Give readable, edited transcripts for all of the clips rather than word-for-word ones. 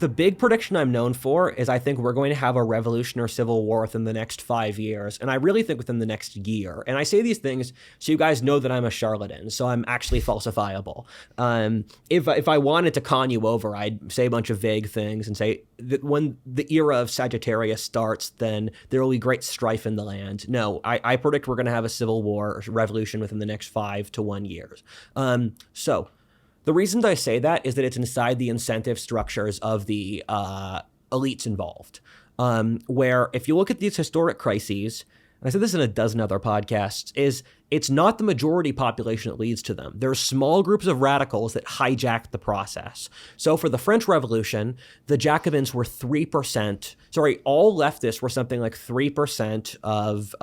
The big prediction I'm known for is I think we're going to have a revolution or civil war within the next 5 years. And I really think within the next year. And I say these things so you guys know that I'm a charlatan, so I'm actually falsifiable. If I wanted to con you over, I'd say a bunch of vague things and say that when the era of Sagittarius starts, then there will be great strife in the land. No, I predict we're going to have a civil war or revolution within the next 5 to 1 years. So the reason I say that is that it's inside the incentive structures of the elites involved, where if you look at these historic crises, and I said this in a dozen other podcasts, is it's not the majority population that leads to them. There are small groups of radicals that hijacked the process. So for the French Revolution, the Jacobins were 3%. Sorry, all leftists were something like 3% of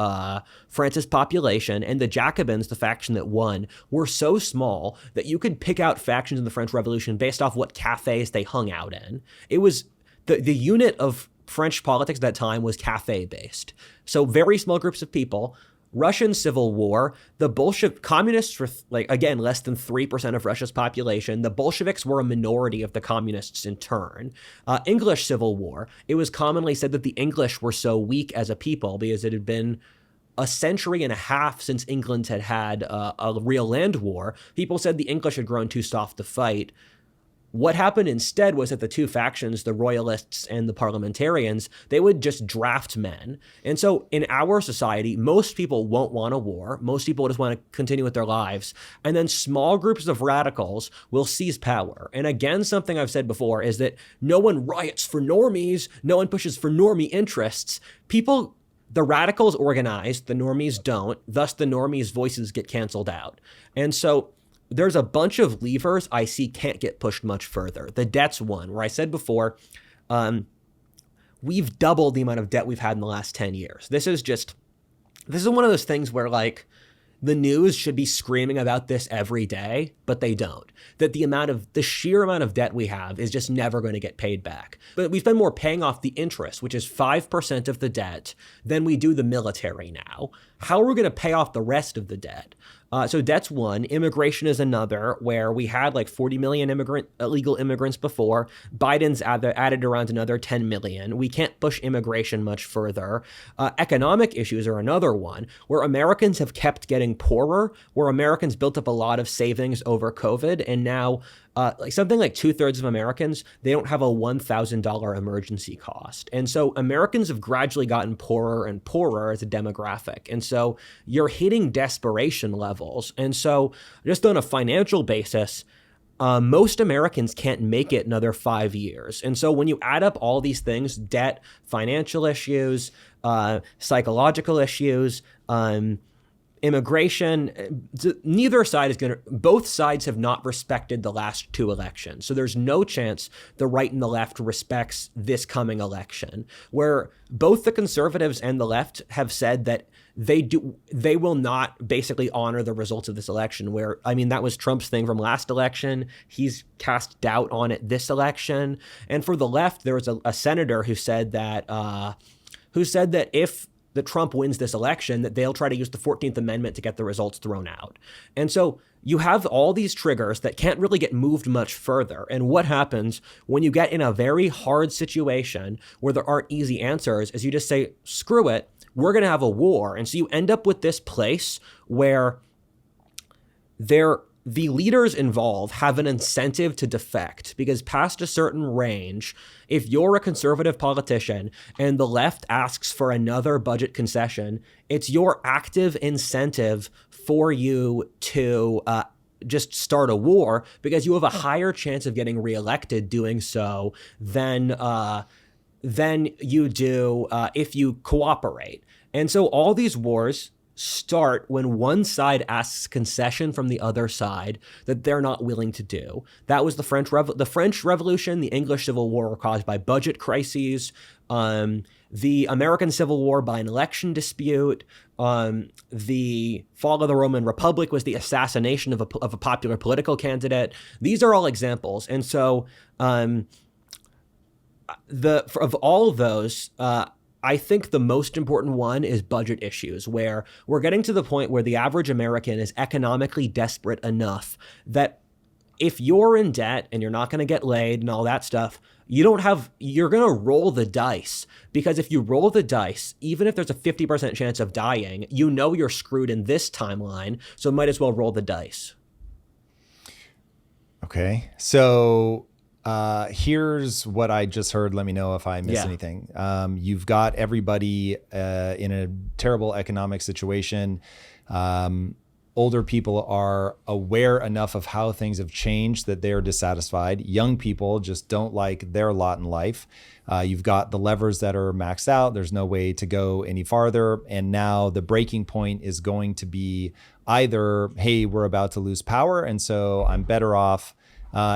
France's population. And the Jacobins, the faction that won, were so small that you could pick out factions in the French Revolution based off what cafes they hung out in. It was the unit of French politics at that time was cafe-based. So very small groups of people. Russian Civil War, the communists were, again, less than 3% of Russia's population. The Bolsheviks were a minority of the communists in turn. English Civil War, it was commonly said that the English were so weak as a people because it had been a century and a half since England had had a real land war. People said the English had grown too soft to fight. What happened instead was that the two factions, the royalists and the parliamentarians, they would just draft men. And so in our society, most people won't want a war. Most people just want to continue with their lives. And then small groups of radicals will seize power. And again, something I've said before is that no one riots for normies. No one pushes for normie interests. The radicals organize, the normies don't. Thus, the normies' voices get canceled out. And so there's a bunch of levers I see can't get pushed much further. The debt's one, where I said before, we've doubled the amount of debt we've had in the last 10 years. This is one of those things where the news should be screaming about this every day, but they don't. That the sheer amount of debt we have is just never going to get paid back. But we spend more paying off the interest, which is 5% of the debt, than we do the military now. How are we going to pay off the rest of the debt? So debt's one. Immigration is another, where we had 40 million illegal immigrants before. Biden's added around another 10 million. We can't push immigration much further. Economic issues are another one, where Americans have kept getting poorer, where Americans built up a lot of savings over COVID, and now something like 2/3 of Americans, they don't have a $1,000 emergency cost. And so Americans have gradually gotten poorer and poorer as a demographic. And so you're hitting desperation levels. And so just on a financial basis, most Americans can't make it another 5 years. And so when you add up all these things, debt, financial issues, psychological issues, immigration, both sides have not respected the last two elections. So there's no chance the right and the left respects this coming election, where both the conservatives and the left have said that they will not basically honor the results of this election, that was Trump's thing from last election. He's cast doubt on it this election. And for the left, there was a senator who said that if that Trump wins this election, that they'll try to use the 14th Amendment to get the results thrown out. And so you have all these triggers that can't really get moved much further. And what happens when you get in a very hard situation where there aren't easy answers is you just say, screw it, we're going to have a war. And so you end up with this place where the leaders involved have an incentive to defect, because past a certain range, if you're a conservative politician and the left asks for another budget concession, it's your active incentive for you to just start a war, because you have a higher chance of getting reelected doing so than you do if you cooperate. And so all these wars start when one side asks concession from the other side that they're not willing to do. That was the French Revolution. The English Civil War were caused by budget crises. The American Civil War by an election dispute. The fall of the Roman Republic was the assassination of a popular political candidate. These are all examples. And so of all of those, I think the most important one is budget issues, where we're getting to the point where the average American is economically desperate enough that if you're in debt and you're not going to get laid and all that stuff, you're going to roll the dice, because if you roll the dice, even if there's a 50% chance of dying, you're screwed in this timeline. So might as well roll the dice. Okay. So here's what I just heard. Let me know if I miss anything. You've got everybody in a terrible economic situation. Older people are aware enough of how things have changed that they're dissatisfied. Young people just don't like their lot in life. You've got the levers that are maxed out. There's no way to go any farther. And now the breaking point is going to be either, hey, we're about to lose power, and so I'm better off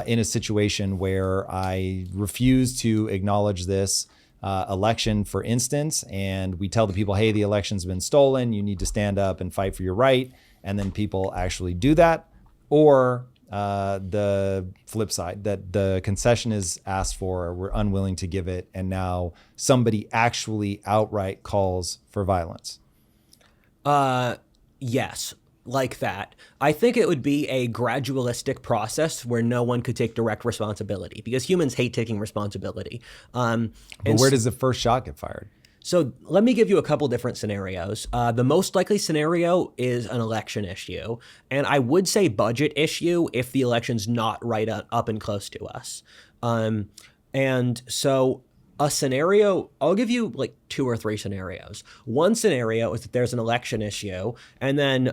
in a situation where I refuse to acknowledge this election, for instance, and we tell the people, hey, the election's been stolen. You need to stand up and fight for your right. And then people actually do that. Or the flip side, that the concession is asked for, we're unwilling to give it, and now somebody actually outright calls for violence. Yes, like that. I think it would be a gradualistic process where no one could take direct responsibility, because humans hate taking responsibility. But where does the first shot get fired? So let me give you a couple different scenarios. The most likely scenario is an election issue. And I would say budget issue if the election's not right up and close to us. And so a scenario, I'll give you like 2 or 3 scenarios. One scenario is that there's an election issue, and then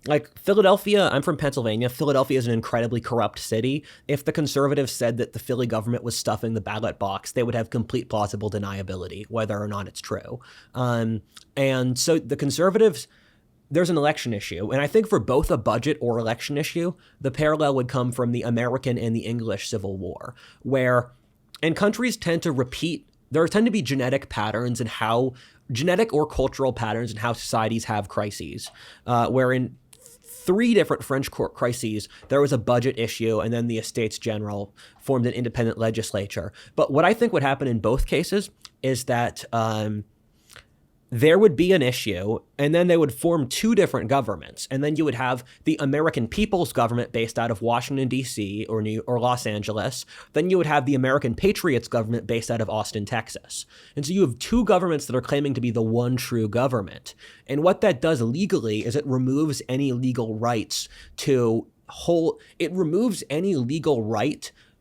like Philadelphia, I'm from Pennsylvania. Philadelphia is an incredibly corrupt city. If the conservatives said that the Philly government was stuffing the ballot box, they would have complete plausible deniability, whether or not it's true. And so the conservatives, there's an election issue. And I think for both a budget or election issue, the parallel would come from the American and the English Civil War, and countries tend to repeat, there tend to be genetic or cultural patterns in how societies have crises, wherein 3 different French court crises, there was a budget issue, and then the Estates General formed an independent legislature. But what I think would happen in both cases is that there would be an issue, and then they would form 2 different governments. And then you would have the American People's Government based out of Washington, D.C. or Los Angeles. Then you would have the American Patriots Government based out of Austin, Texas. And so you have 2 governments that are claiming to be the one true government. And what that does legally is it removes any legal rights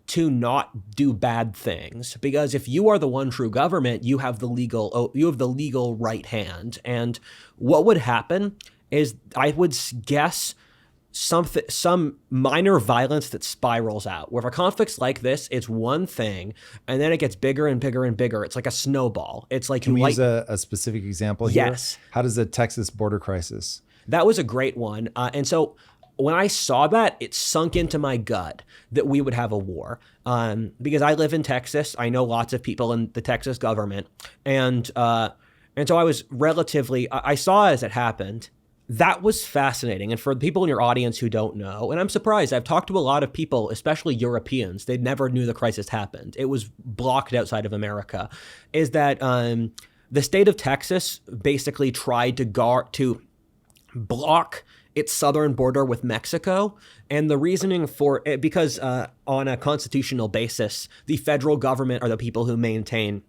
to not do bad things, because if you are the one true government, you have the legal right hand. And what would happen is, I would guess, some minor violence that spirals out, where if a conflict's like this, it's one thing, and then it gets bigger and bigger and bigger. It's like a snowball. It's like, can we use a specific example here? Yes. How does the Texas border crisis? That was a great one. And so when I saw that, it sunk into my gut that we would have a war. Because I live in Texas. I know lots of people in the Texas government. And so I was I saw as it happened. That was fascinating. And for the people in your audience who don't know, and I'm surprised, I've talked to a lot of people, especially Europeans, they never knew the crisis happened. It was blocked outside of America. Is that the state of Texas basically tried to block its southern border with Mexico. And the reasoning for it, because on a constitutional basis, the federal government are the people who maintain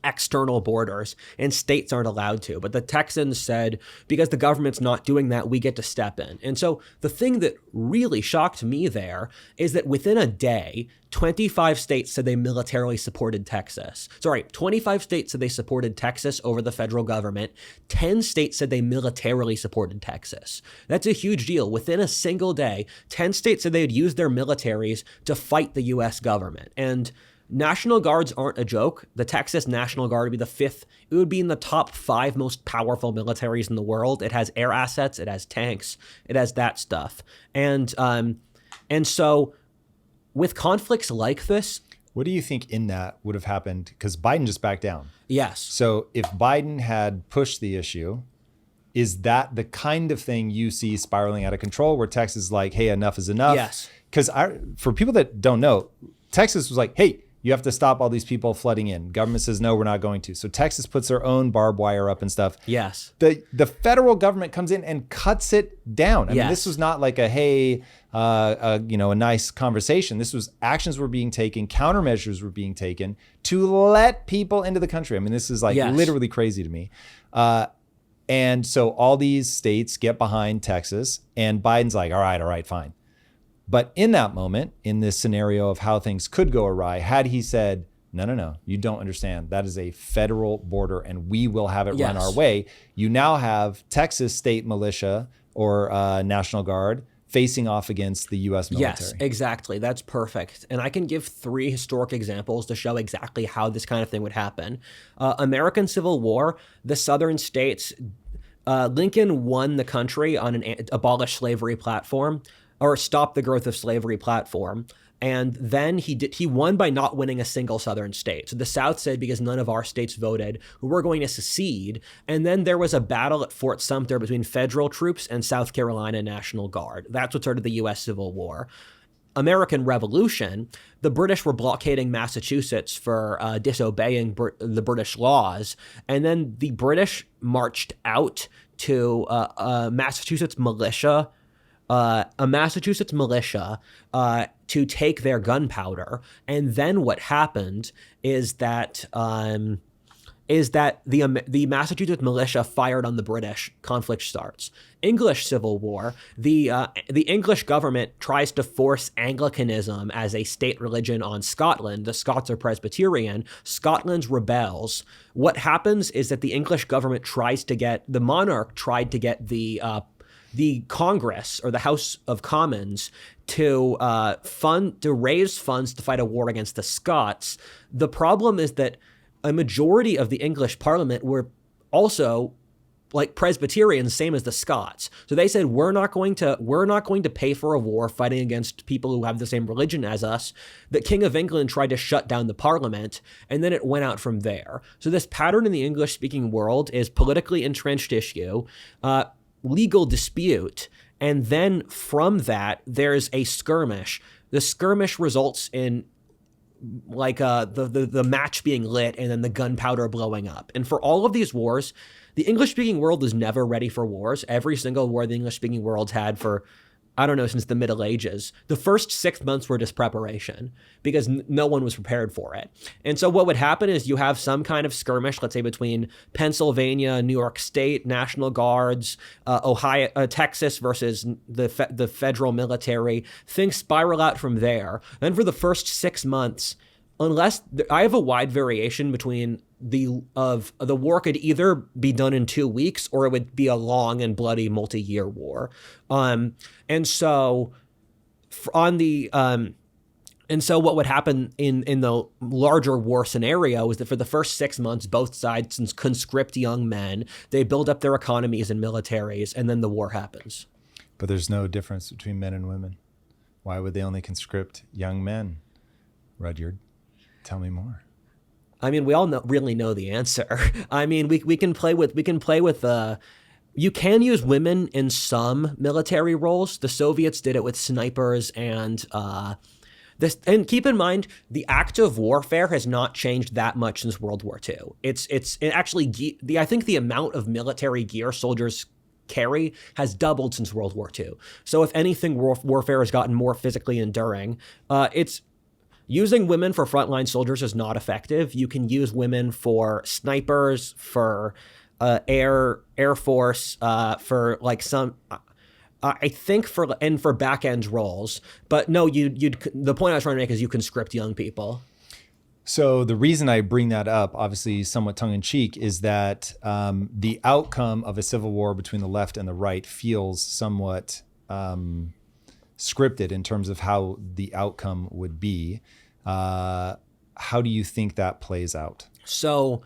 external borders, and states aren't allowed to. But the Texans said, because the government's not doing that, we get to step in. And so the thing that really shocked me there is that within a day, 25 states said they militarily supported Texas. 25 states said they supported Texas over the federal government. 10 states said they militarily supported Texas. That's a huge deal. Within a single day, 10 states said they'd use their militaries to fight the U.S. government. And National Guards aren't a joke. The Texas National Guard would be the 5th. It would be in the top 5 most powerful militaries in the world. It has air assets. It has tanks. It has that stuff. And so with conflicts like this, what do you think in that would have happened? Because Biden just backed down. Yes. So if Biden had pushed the issue, is that the kind of thing you see spiraling out of control, where Texas is like, hey, enough is enough? Yes. Because for people that don't know, Texas was like, hey, You have to stop all these people flooding in. Government says, no, we're not going to. So Texas puts their own barbed wire up and stuff. Yes. The federal government comes in and cuts it down. I mean, this was not like a nice conversation. This was actions were being taken, countermeasures were being taken to let people into the country. I mean, this is like literally crazy to me. And so all these states get behind Texas, and Biden's like, all right, fine. But in that moment, in this scenario of how things could go awry, had he said, no, you don't understand. That is a federal border and we will have it run our way. You now have Texas state militia or National Guard facing off against the U.S. military. Yes, exactly. That's perfect. And I can give 3 historic examples to show exactly how this kind of thing would happen. American Civil War, the southern states, Lincoln won the country on an abolish slavery platform, or stop the growth of slavery platform. And then he won by not winning a single southern state. So the South said, because none of our states voted, we're going to secede. And then there was a battle at Fort Sumter between federal troops and South Carolina National Guard. That's what started the U.S. Civil War. American Revolution, the British were blockading Massachusetts for disobeying the British laws. And then the British marched out to Massachusetts militia, to take their gunpowder. And then what happened is that the Massachusetts militia fired on the British. Conflict starts. English Civil War. The English government tries to force Anglicanism as a state religion on Scotland. The Scots are Presbyterian. Scotland rebels. What happens is that the English government the monarch tried to get the Congress or the House of Commons to raise funds to fight a war against the Scots. The problem is that a majority of the English Parliament were also like Presbyterians, same as the Scots. So they said, we're not going to pay for a war fighting against people who have the same religion as us. The King of England tried to shut down the Parliament, and then it went out from there. So this pattern in the English-speaking world is politically entrenched issue, legal dispute, and then from that, there's a skirmish. The skirmish results in like the match being lit and then the gunpowder blowing up. And for all of these wars, the English-speaking world is never ready for wars. Every single war the English-speaking world's had for, I don't know, since the Middle Ages. The first 6 months were just preparation because no one was prepared for it. And so what would happen is you have some kind of skirmish, let's say between Pennsylvania, New York State, National Guards, Ohio, Texas versus the federal military. Things spiral out from there. Then for the first 6 months, I have a wide variation between the war could either be done in 2 weeks or it would be a long and bloody multi-year war. And so what would happen in the larger war scenario is that for the first 6 months, both sides conscript young men, they build up their economies and militaries, and then the war happens. But there's no difference between men and women. Why would they only conscript young men? Rudyard, tell me more. I mean, we all really know the answer. I mean, we can play with you can use women in some military roles. The Soviets did it with snipers and and keep in mind, the act of warfare has not changed that much since World War II. I think the amount of military gear soldiers carry has doubled since World War II. So if anything, warfare has gotten more physically enduring. Using women for frontline soldiers is not effective. You can use women for snipers, for Air Force, for like some, I think for back end roles. But no, the point I was trying to make is you conscript young people. So the reason I bring that up, obviously somewhat tongue in cheek, is that the outcome of a civil war between the left and the right feels somewhat scripted in terms of how the outcome would be. How do you think that plays out? So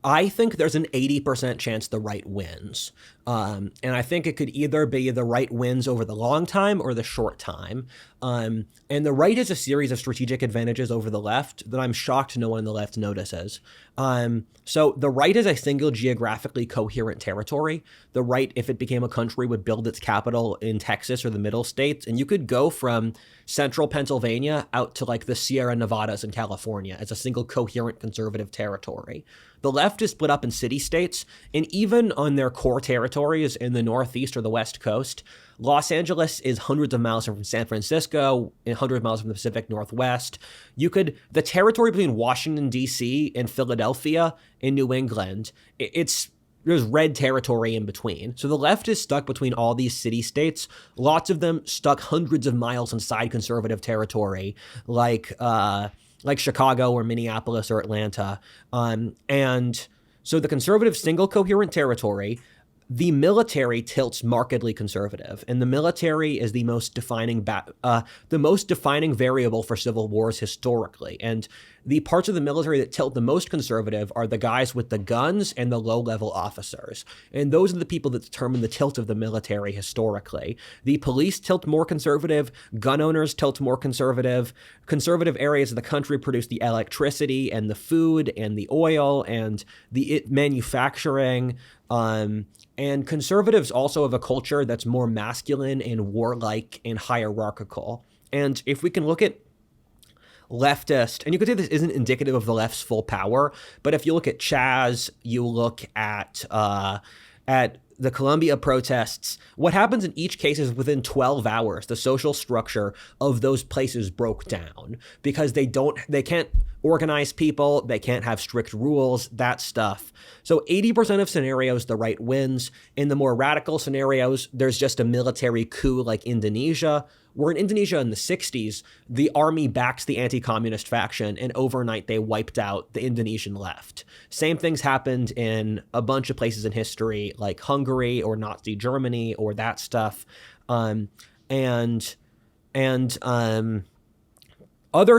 I think there's an 80% chance the right wins. And I think it could either be the right wins over the long time or the short time. And the right has a series of strategic advantages over the left that I'm shocked no one on the left notices. So the right is a single geographically coherent territory. The right, if it became a country, would build its capital in Texas or the middle states. And you could go from central Pennsylvania out to like the Sierra Nevadas in California as a single coherent conservative territory. The left is split up in city-states, and even on their core territories in the Northeast or the West Coast, Los Angeles is hundreds of miles from San Francisco and hundreds of miles from the Pacific Northwest. The territory between Washington, D.C. and Philadelphia in New England, there's red territory in between. So the left is stuck between all these city-states, lots of them stuck hundreds of miles inside conservative territory, like Chicago or Minneapolis or Atlanta. And so the conservative single coherent territory, the military tilts markedly conservative, and the military is the most defining variable for civil wars historically. And the parts of the military that tilt the most conservative are the guys with the guns and the low-level officers. And those are the people that determine the tilt of the military historically. The police tilt more conservative, gun owners tilt more conservative. Conservative areas of the country produce the electricity and the food and the oil and the manufacturing. And conservatives also have a culture that's more masculine and warlike and hierarchical. And if we can look at leftist, and you could say this isn't indicative of the left's full power, but if you look at Chaz, you look at the Columbia protests, what happens in each case is within 12 hours, the social structure of those places broke down because they can't organize people, they can't have strict rules, that stuff. So 80% of scenarios, the right wins. In the more radical scenarios, there's just a military coup like Indonesia, where in Indonesia in the 60s, the army backs the anti-communist faction, and overnight they wiped out the Indonesian left. Same things happened in a bunch of places in history, like Hungary or Nazi Germany or that stuff. Other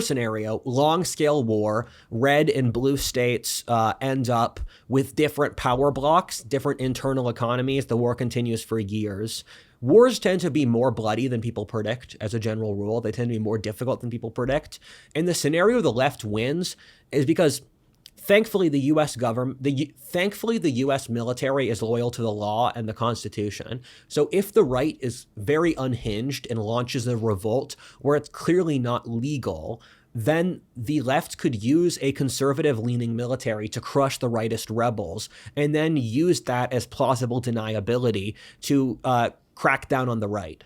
scenario, long-scale war, red and blue states end up with different power blocks, different internal economies. The war continues for years. Wars tend to be more bloody than people predict, as a general rule. They tend to be more difficult than people predict. And the scenario the left wins is because thankfully the U.S. military is loyal to the law and the Constitution. So if the right is very unhinged and launches a revolt where it's clearly not legal, then the left could use a conservative-leaning military to crush the rightist rebels, and then use that as plausible deniability to crack down on the right.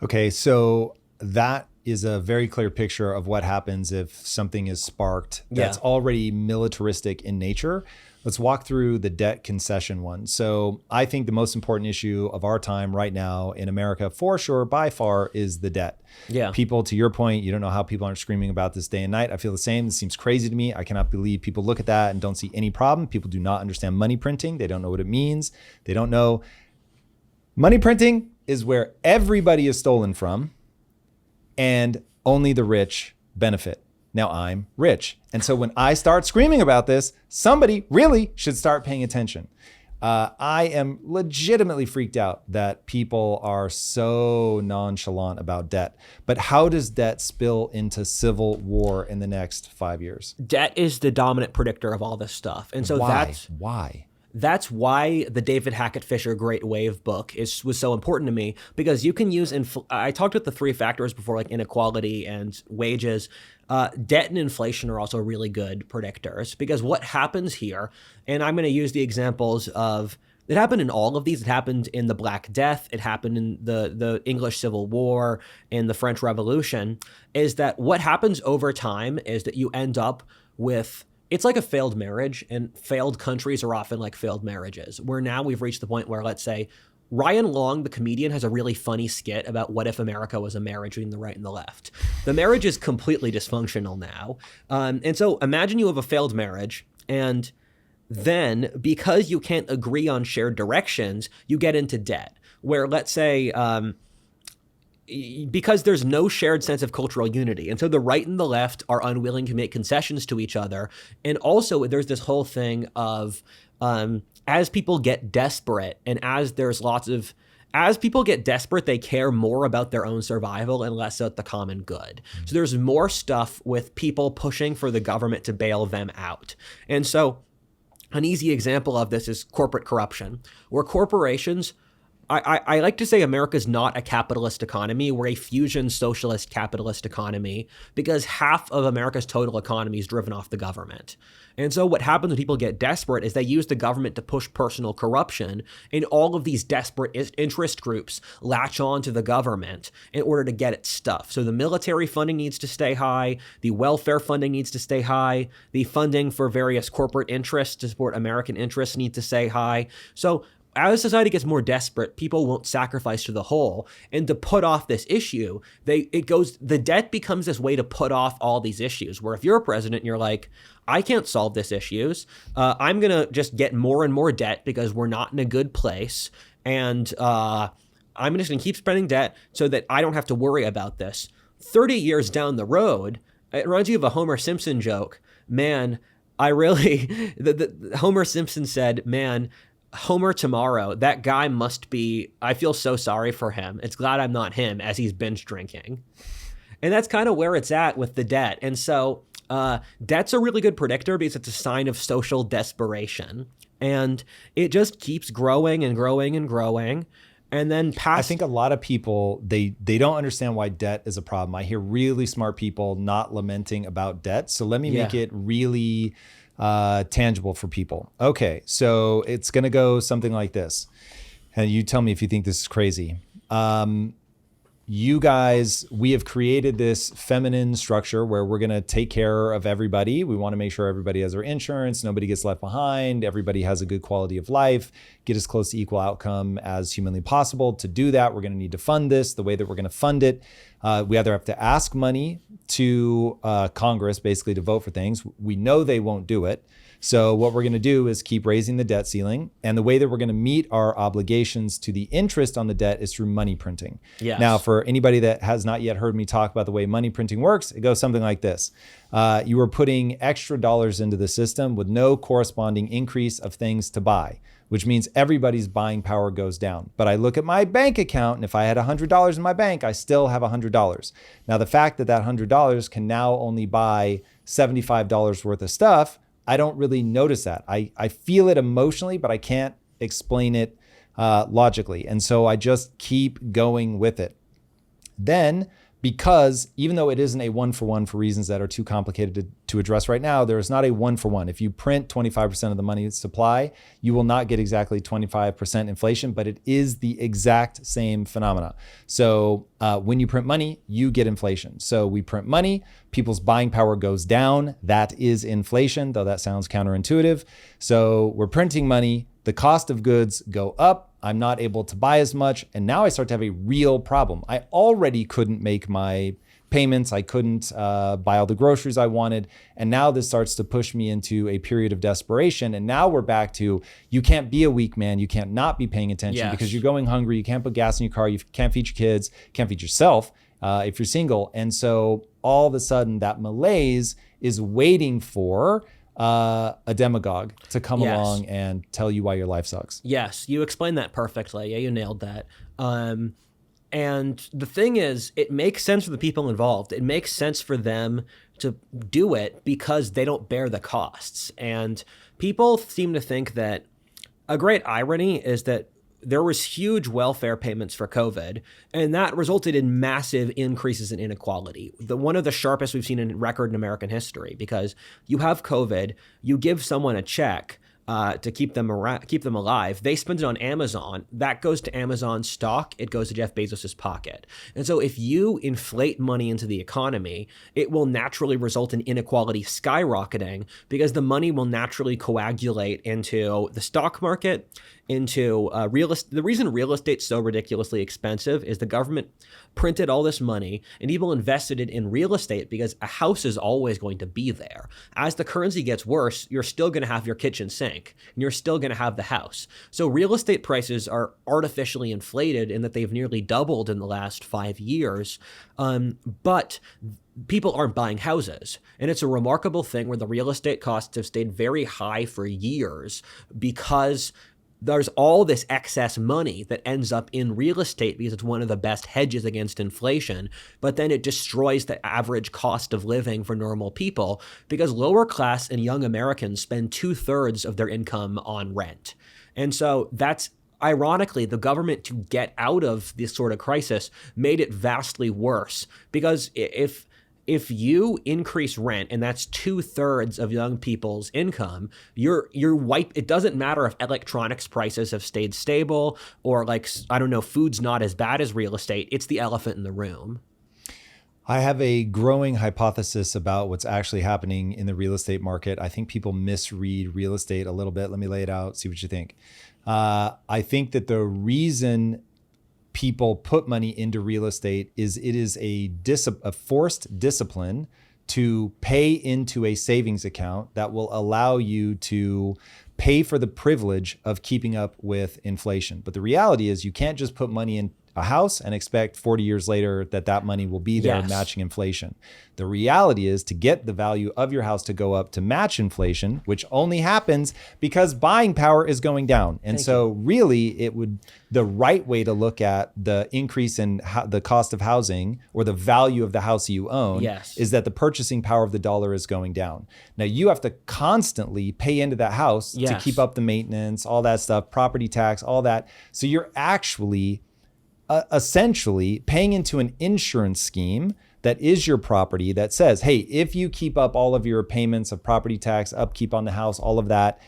Okay, so that is a very clear picture of what happens if something is sparked that's already militaristic in nature. Let's walk through the debt concession one. So I think the most important issue of our time right now in America, for sure, by far, is the debt. Yeah. People, to your point, you don't know how people aren't screaming about this day and night. I feel the same. It seems crazy to me. I cannot believe people look at that and don't see any problem. People do not understand money printing. They don't know what it means. They don't know. Money printing is where everybody is stolen from and only the rich benefit. Now I'm rich. And so when I start screaming about this, somebody really should start paying attention. I am legitimately freaked out that people are so nonchalant about debt. But how does debt spill into civil war in the next 5 years? Debt is the dominant predictor of all this stuff. And so Why? That's why the David Hackett Fisher Great Wave book was so important to me, because you can use, I talked about the three factors before, like inequality and wages. Debt and inflation are also really good predictors, because what happens here, and I'm going to use the examples of, it happened in all of these. It happened in the Black Death. It happened in the English Civil War, in the French Revolution, is that what happens over time is that you end up with, it's like a failed marriage, and failed countries are often like failed marriages, where now we've reached the point where, let's say, Ryan Long, the comedian, has a really funny skit about what if America was a marriage between the right and the left. The marriage is completely dysfunctional now. And so imagine you have a failed marriage, and then because you can't agree on shared directions, you get into debt, where let's say because there's no shared sense of cultural unity. And so the right and the left are unwilling to make concessions to each other. And also there's this whole thing of as people get desperate and as people get desperate, they care more about their own survival and less about the common good. So there's more stuff with people pushing for the government to bail them out. And so an easy example of this is corporate corruption, where corporations, I like to say America's not a capitalist economy. We're a fusion socialist capitalist economy because half of America's total economy is driven off the government. And so what happens when people get desperate is they use the government to push personal corruption, and all of these desperate interest groups latch on to the government in order to get its stuff. So the military funding needs to stay high, the welfare funding needs to stay high, the funding for various corporate interests to support American interests needs to stay high. So as society gets more desperate, people won't sacrifice to the whole. And to put off this issue, the debt becomes this way to put off all these issues, where if you're a president and you're like, I can't solve this issues, I'm going to just get more and more debt because we're not in a good place. And I'm just going to keep spending debt so that I don't have to worry about this. 30 years down the road, it reminds you of a Homer Simpson joke. Man, Homer Simpson said, man, Homer tomorrow, that guy must be, I feel so sorry for him. It's glad I'm not him as he's binge drinking. And that's kind of where it's at with the debt. And so debt's a really good predictor because it's a sign of social desperation. And it just keeps growing and growing and growing. And then I think a lot of people, they don't understand why debt is a problem. I hear really smart people not lamenting about debt. So let me make it really tangible for people. Okay, so it's going to go something like this. And you tell me if you think this is crazy. You guys, we have created this feminine structure where we're going to take care of everybody. We want to make sure everybody has their insurance, nobody gets left behind, everybody has a good quality of life, get as close to equal outcome as humanly possible. To do that, we're going to need to fund this. The way that we're going to fund it, we either have to ask money to Congress, basically to vote for things. We know they won't do it. So what we're going to do is keep raising the debt ceiling. And the way that we're going to meet our obligations to the interest on the debt is through money printing. Yes. Now, for anybody that has not yet heard me talk about the way money printing works, it goes something like this. You are putting extra dollars into the system with no corresponding increase of things to buy, which means everybody's buying power goes down. But I look at my bank account, and if I had $100 in my bank, I still have $100. Now, the fact that that $100 can now only buy $75 worth of stuff, I don't really notice that. I feel it emotionally, but I can't explain it logically. And so I just keep going with it. Then, because even though it isn't a one-for-one for reasons that are too complicated to address right now, there is not a one-for-one. If you print 25% of the money supply, you will not get exactly 25% inflation, but it is the exact same phenomena. So when you print money, you get inflation. So we print money, people's buying power goes down. That is inflation, though that sounds counterintuitive. So we're printing money, the cost of goods go up. I'm not able to buy as much. And now I start to have a real problem. I already couldn't make my payments. I couldn't buy all the groceries I wanted. And now this starts to push me into a period of desperation. And now we're back to, you can't be a weak man. You can't not be paying attention because you're going hungry. You can't put gas in your car. You can't feed your kids, can't feed yourself if you're single. And so all of a sudden that malaise is waiting for a demagogue to come along and tell you why your life sucks. Yes, you explained that perfectly. Yeah, you nailed that. And the thing is, it makes sense for the people involved. It makes sense for them to do it because they don't bear the costs. And people seem to think that a great irony is that there was huge welfare payments for COVID, and that resulted in massive increases in inequality. One of the sharpest we've seen in record in American history, because you have COVID, you give someone a check to keep them alive. They spend it on Amazon. That goes to Amazon stock. It goes to Jeff Bezos's pocket. And so if you inflate money into the economy, it will naturally result in inequality skyrocketing because the money will naturally coagulate into the stock market, into real estate. The reason real estate's so ridiculously expensive is the government printed all this money and people invested it in real estate because a house is always going to be there. As the currency gets worse, you're still going to have your kitchen sink and you're still going to have the house. So real estate prices are artificially inflated in that they've nearly doubled in the last 5 years. But people aren't buying houses. And it's a remarkable thing where the real estate costs have stayed very high for years because there's all this excess money that ends up in real estate because it's one of the best hedges against inflation, but then it destroys the average cost of living for normal people because lower class and young Americans spend 2/3 of their income on rent. And so that's ironically, the government, to get out of this sort of crisis, made it vastly worse because if you increase rent and that's 2/3 of young people's income, you're it doesn't matter if electronics prices have stayed stable or food's not as bad as real estate. It's the elephant in the room. I have a growing hypothesis about what's actually happening in the real estate market. I think people misread real estate a little bit. Let me lay it out, see what you think. I think that the reason people put money into real estate is it is a forced discipline to pay into a savings account that will allow you to pay for the privilege of keeping up with inflation. But the reality is you can't just put money in a house and expect 40 years later that money will be there matching inflation. The reality is to get the value of your house to go up to match inflation, which only happens because buying power is going down. And really the right way to look at the increase in the cost of housing or the value of the house you own is that the purchasing power of the dollar is going down. Now you have to constantly pay into that house to keep up the maintenance, all that stuff, property tax, all that. So you're actually essentially paying into an insurance scheme that is your property that says, hey, if you keep up all of your payments of property tax, upkeep on the house, all of that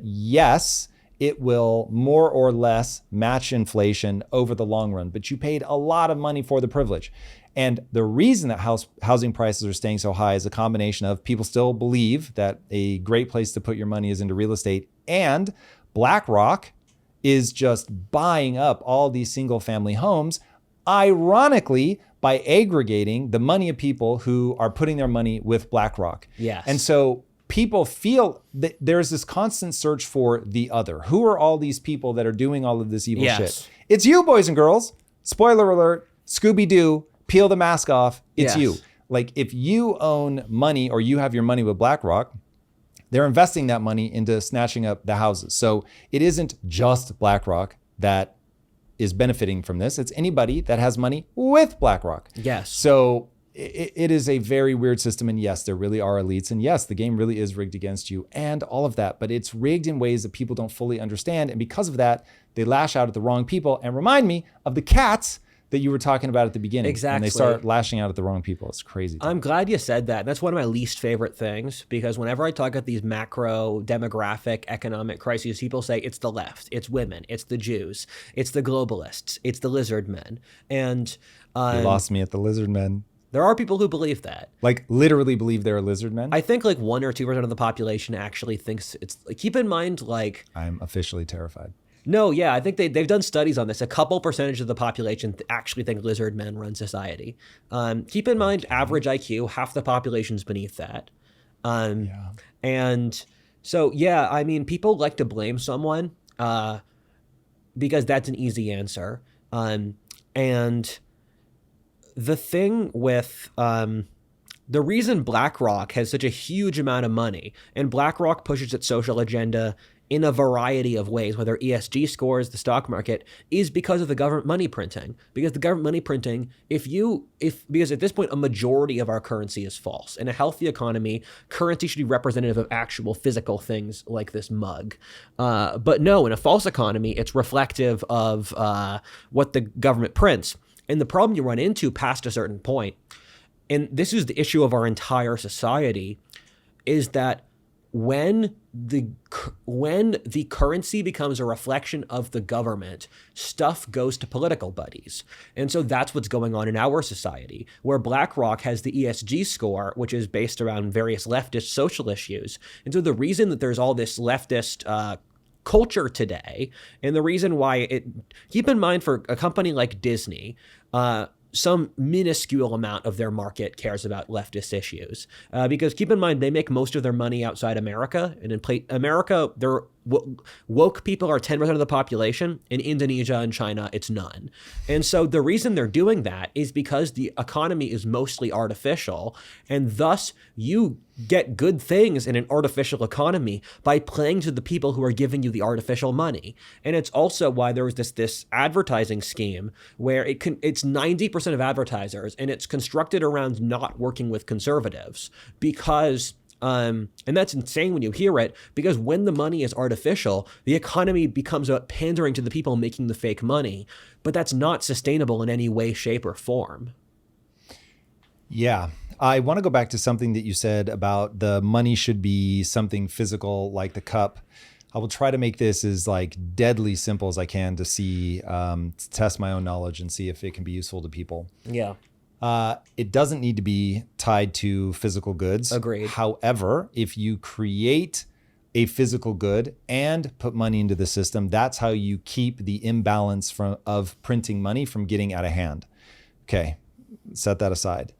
yes, it will more or less match inflation over the long run. But you paid a lot of money for the privilege. And the reason that housing prices are staying so high is a combination of people still believe that a great place to put your money is into real estate, and BlackRock is just buying up all these single family homes, ironically, by aggregating the money of people who are putting their money with BlackRock. Yes. And so people feel that there's this constant search for the other. Who are all these people that are doing all of this evil shit? It's you, boys and girls. Spoiler alert, Scooby-Doo, peel the mask off. It's you. Like if you own money or you have your money with BlackRock, they're investing that money into snatching up the houses. So it isn't just BlackRock that is benefiting from this. It's anybody that has money with BlackRock. Yes. So it is a very weird system. And yes, there really are elites. And yes, the game really is rigged against you and all of that. But it's rigged in ways that people don't fully understand. And because of that, they lash out at the wrong people and remind me of the cats that you were talking about at the beginning. Exactly. And they start lashing out at the wrong people. It's crazy. I'm glad you said that. That's one of my least favorite things because whenever I talk about these macro demographic economic crises, people say it's the left, it's women, it's the Jews, it's the globalists, it's the lizard men. And you lost me at the lizard men. There are people who believe that. Like literally believe there are lizard men? I think like 1 or 2% of the population actually thinks it's, keep in mind, like, I'm officially terrified. No, yeah, I think they've done studies on this. A couple percentage of the population actually think lizard men run society. Keep in mind, average IQ, half the population's beneath that. And so, yeah, I mean, people like to blame someone because that's an easy answer. And the thing with the reason BlackRock has such a huge amount of money, and BlackRock pushes its social agenda in a variety of ways, whether ESG scores, the stock market, is because of the government money printing. Because the government money printing, because at this point, a majority of our currency is false. In a healthy economy, currency should be representative of actual physical things like this mug. But no, in a false economy, it's reflective of what the government prints. And the problem you run into past a certain point, and this is the issue of our entire society, is that when the currency becomes a reflection of the government, stuff goes to political buddies. And so that's what's going on in our society, where BlackRock has the ESG score, which is based around various leftist social issues. And so the reason that there's all this leftist culture today. And the reason why keep in mind for a company like Disney, some minuscule amount of their market cares about leftist issues. Because keep in mind, they make most of their money outside America. And in America, woke people are 10% of the population. In Indonesia and China, it's none. And so the reason they're doing that is because the economy is mostly artificial. And thus, you get good things in an artificial economy by playing to the people who are giving you the artificial money. And it's also why there was this advertising scheme where it's 90% of advertisers, and it's constructed around not working with conservatives because and that's insane when you hear it, because when the money is artificial, the economy becomes about pandering to the people making the fake money, but that's not sustainable in any way, shape, or form. Yeah. I want to go back to something that you said about the money should be something physical, like the cup. I will try to make this as like deadly simple as I can to see, to test my own knowledge and see if it can be useful to people. Yeah. It doesn't need to be tied to physical goods. Agreed. However, if you create a physical good and put money into the system, that's how you keep the imbalance of printing money from getting out of hand. Okay, set that aside.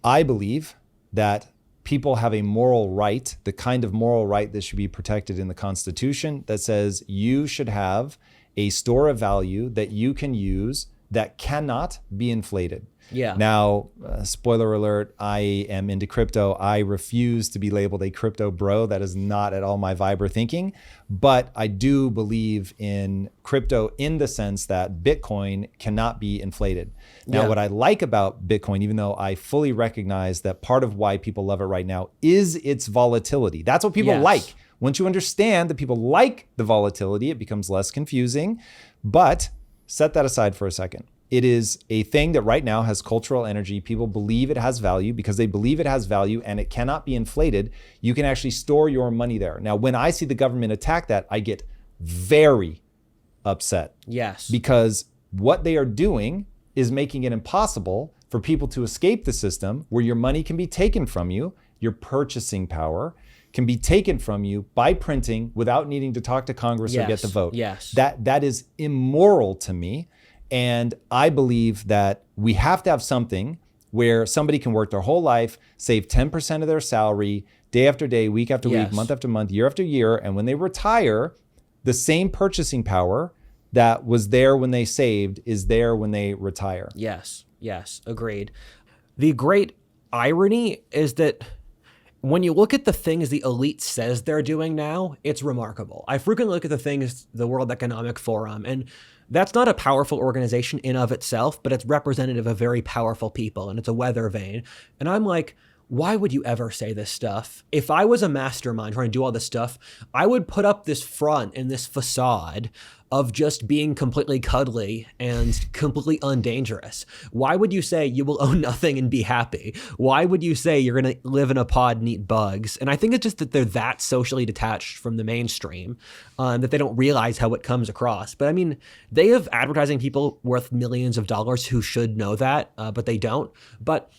I believe that people have a moral right, the kind of moral right that should be protected in the Constitution, that says you should have a store of value that you can use that cannot be inflated. Yeah. Now, spoiler alert, I am into crypto. I refuse to be labeled a crypto bro. That is not at all my vibe or thinking. But I do believe in crypto in the sense that Bitcoin cannot be inflated. Now, what I like about Bitcoin, even though I fully recognize that part of why people love it right now is its volatility. That's what people like. Once you understand that people like the volatility, it becomes less confusing. But set that aside for a second. It is a thing that right now has cultural energy. People believe it has value because they believe it has value and it cannot be inflated. You can actually store your money there. Now, when I see the government attack that, I get very upset. Yes. Because what they are doing is making it impossible for people to escape the system where your money can be taken from you, your purchasing power can be taken from you by printing without needing to talk to Congress or get the vote. Yes. That is immoral to me. And I believe that we have to have something where somebody can work their whole life, save 10% of their salary, day after day, week after week, month after month, year after year. And when they retire, the same purchasing power that was there when they saved is there when they retire. Yes. Agreed. The great irony is that when you look at the things the elite says they're doing now, it's remarkable. I frequently look at the things, the World Economic Forum, and that's not a powerful organization in of itself, but it's representative of very powerful people, and it's a weather vane. And I'm like, why would you ever say this stuff? If I was a mastermind trying to do all this stuff, I would put up this front and this facade of just being completely cuddly and completely undangerous. Why would you say you will own nothing and be happy? Why would you say you're going to live in a pod and eat bugs? And I think it's just that they're that socially detached from the mainstream that they don't realize how it comes across. But I mean, they have advertising people worth millions of dollars who should know that, but they don't. But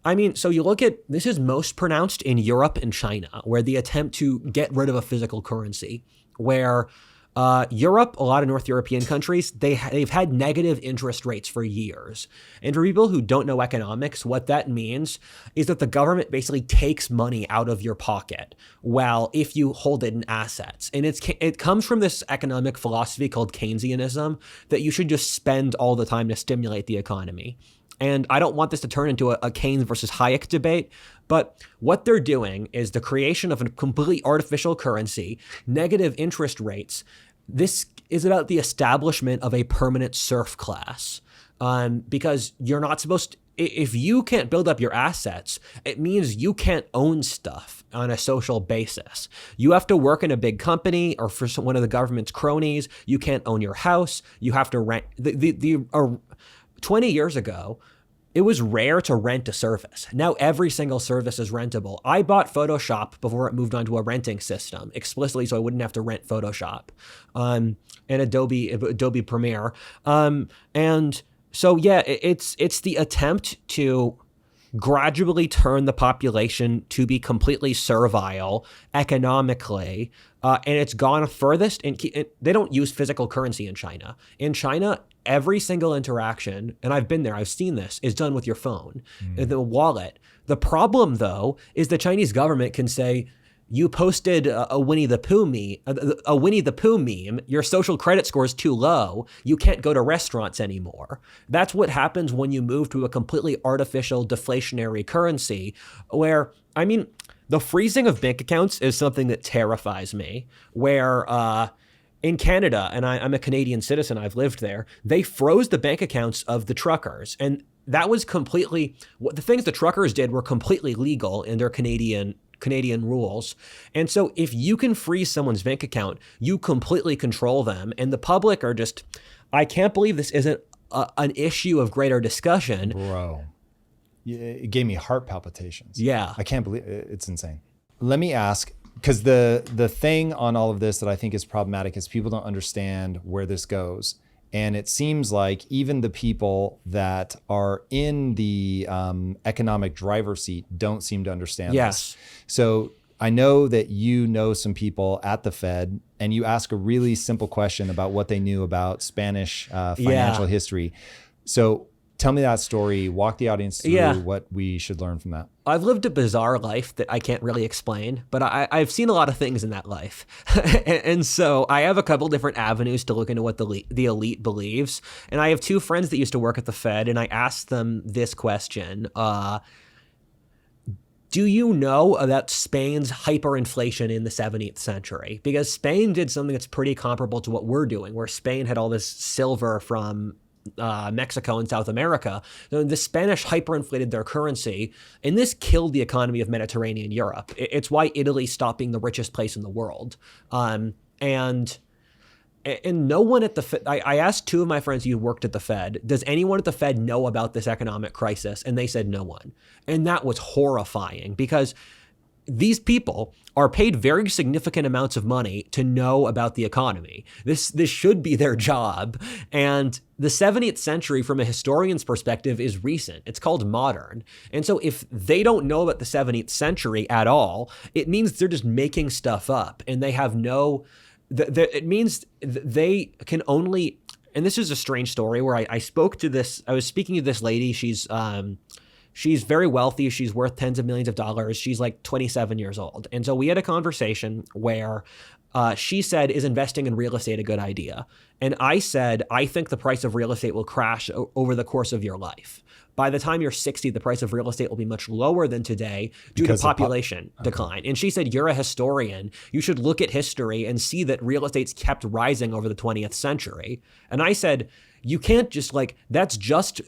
I mean, so you look at, this is most pronounced in Europe and China, where the attempt to get rid of a physical currency, where Europe, a lot of North European countries, they've had negative interest rates for years. And for people who don't know economics, what that means is that the government basically takes money out of your pocket, while if you hold it in assets. And it comes from this economic philosophy called Keynesianism, that you should just spend all the time to stimulate the economy. And I don't want this to turn into a Keynes versus Hayek debate, but what they're doing is the creation of a completely artificial currency, negative interest rates. This is about the establishment of a permanent serf class, because you're not supposed to, if you can't build up your assets, it means you can't own stuff on a social basis. You have to work in a big company or for one of the government's cronies. You can't own your house. You have to rent. 20 years ago, it was rare to rent a service. Now every single service is rentable. I bought Photoshop before it moved on to a renting system explicitly so I wouldn't have to rent Photoshop and Adobe Premiere. And so, yeah, it's the attempt to gradually turn the population to be completely servile economically. And it's gone furthest. And they don't use physical currency in China. In China, every single interaction, and I've been there, I've seen this, is done with your phone, the wallet. The problem, though, is the Chinese government can say, you posted a Winnie the Pooh meme, your social credit score is too low, you can't go to restaurants anymore. That's what happens when you move to a completely artificial deflationary currency where, I mean, the freezing of bank accounts is something that terrifies me, where in Canada, and I'm a Canadian citizen, I've lived there, they froze the bank accounts of the truckers. And that was completely, the things the truckers did were completely legal in their Canadian rules. And so if you can freeze someone's bank account, you completely control them. And the public are just, I can't believe this isn't an issue of greater discussion. Bro, it gave me heart palpitations. Yeah. I can't believe it's insane. Let me ask, because the thing on all of this that I think is problematic is people don't understand where this goes. And it seems like even the people that are in the economic driver's seat don't seem to understand this. So I know that you know some people at the Fed, and you ask a really simple question about what they knew about Spanish financial history. So tell me that story. Walk the audience through what we should learn from that. I've lived a bizarre life that I can't really explain, but I've seen a lot of things in that life. and so I have a couple different avenues to look into what the elite believes. And I have two friends that used to work at the Fed, and I asked them this question. Do you know about Spain's hyperinflation in the 17th century? Because Spain did something that's pretty comparable to what we're doing, where Spain had all this silver from Mexico and South America. So the Spanish hyperinflated their currency, and this killed the economy of Mediterranean Europe. It's why Italy stopped being the richest place in the world. And no one at the Fed, I asked two of my friends who worked at the Fed, does anyone at the Fed know about this economic crisis? And they said no one. And that was horrifying, because these people are paid very significant amounts of money to know about the economy. This should be their job. And the 17th century, from a historian's perspective, is recent. It's called modern. And so if they don't know about the 17th century at all, it means they're just making stuff up, and they have no, it means they can only, and this is a strange story where I was speaking to this lady. She's very wealthy. She's worth tens of millions of dollars. She's like 27 years old. And so we had a conversation where she said, is investing in real estate a good idea? And I said, I think the price of real estate will crash over the course of your life. By the time you're 60, the price of real estate will be much lower than today due to population decline. And she said, you're a historian. You should look at history and see that real estate's kept rising over the 20th century. And I said, you can't just that's just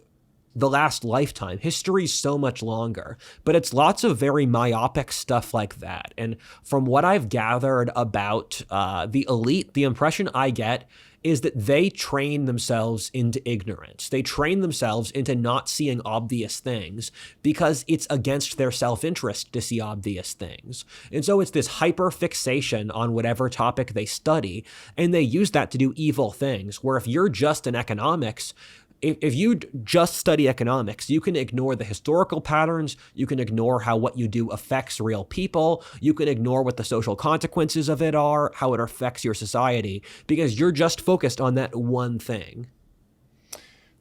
the last lifetime. History's so much longer, but it's lots of very myopic stuff like that. And from what I've gathered about the elite, the impression I get is that they train themselves into ignorance. They train themselves into not seeing obvious things because it's against their self-interest to see obvious things. And so it's this hyper fixation on whatever topic they study, and they use that to do evil things, where if you're just in economics, if you just study economics, you can ignore the historical patterns, you can ignore how what you do affects real people, you can ignore what the social consequences of it are, how it affects your society, because you're just focused on that one thing.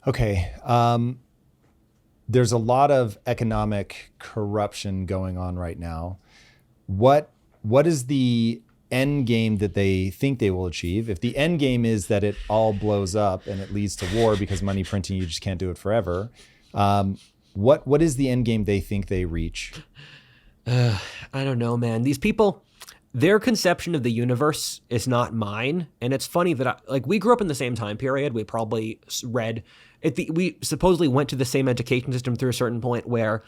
Okay. There's a lot of economic corruption going on right now. What is the end game that they think they will achieve? If the end game is that it all blows up and it leads to war because money printing, you just can't do it forever. What is the end game they think they reach? I don't know, man. These people, their conception of the universe is not mine. And it's funny that we grew up in the same time period. We probably read we supposedly went to the same education system through a certain point where,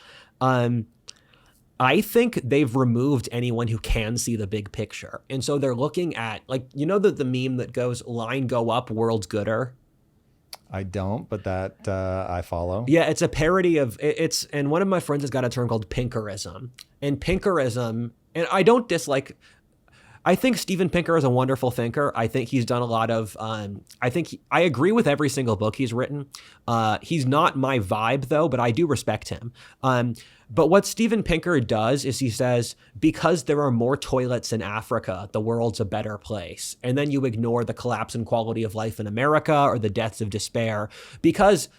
I think they've removed anyone who can see the big picture. And so they're looking at, the meme that goes, line go up, world's gooder? I don't, but that I follow. Yeah, it's a parody of, and one of my friends has got a term called pinkerism. And pinkerism, and I don't dislike, I think Steven Pinker is a wonderful thinker. I think he's done a lot of, I agree with every single book he's written. He's not my vibe though, but I do respect him. But what Steven Pinker does is he says, because there are more toilets in Africa, the world's a better place. And then you ignore the collapse in quality of life in America or the deaths of despair because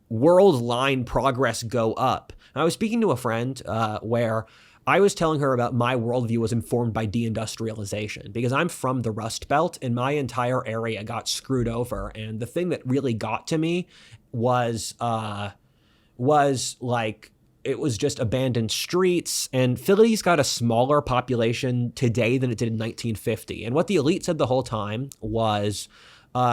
world line progress go up. I was speaking to a friend where I was telling her about my worldview was informed by deindustrialization because I'm from the Rust Belt and my entire area got screwed over. And the thing that really got to me was like, it was just abandoned streets, and Philly's got a smaller population today than it did in 1950. And what the elite said the whole time was,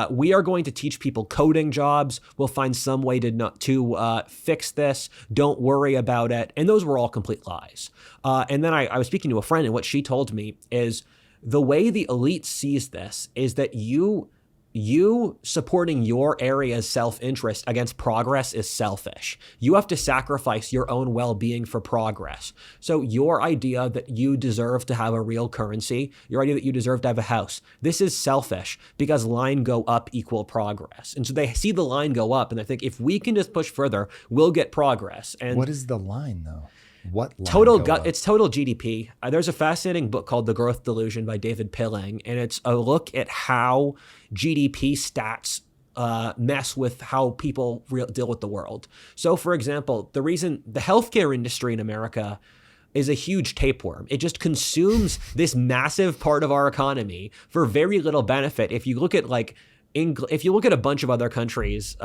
we are going to teach people coding jobs. We'll find some way to fix this. Don't worry about it. And those were all complete lies. And then I was speaking to a friend, and what she told me is the way the elite sees this is that you supporting your area's self-interest against progress is selfish. You have to sacrifice your own well-being for progress. So your idea that you deserve to have a real currency, your idea that you deserve to have a house, this is selfish because line go up equal progress. And so they see the line go up and they think if we can just push further, we'll get progress. And what is the line though? What it's total GDP. There's a fascinating book called The Growth Delusion by David Pilling, and it's a look at how GDP stats mess with how people deal with the world. So, for example, the reason the healthcare industry in America is a huge tapeworm. It just consumes this massive part of our economy for very little benefit. If you look at a bunch of other countries,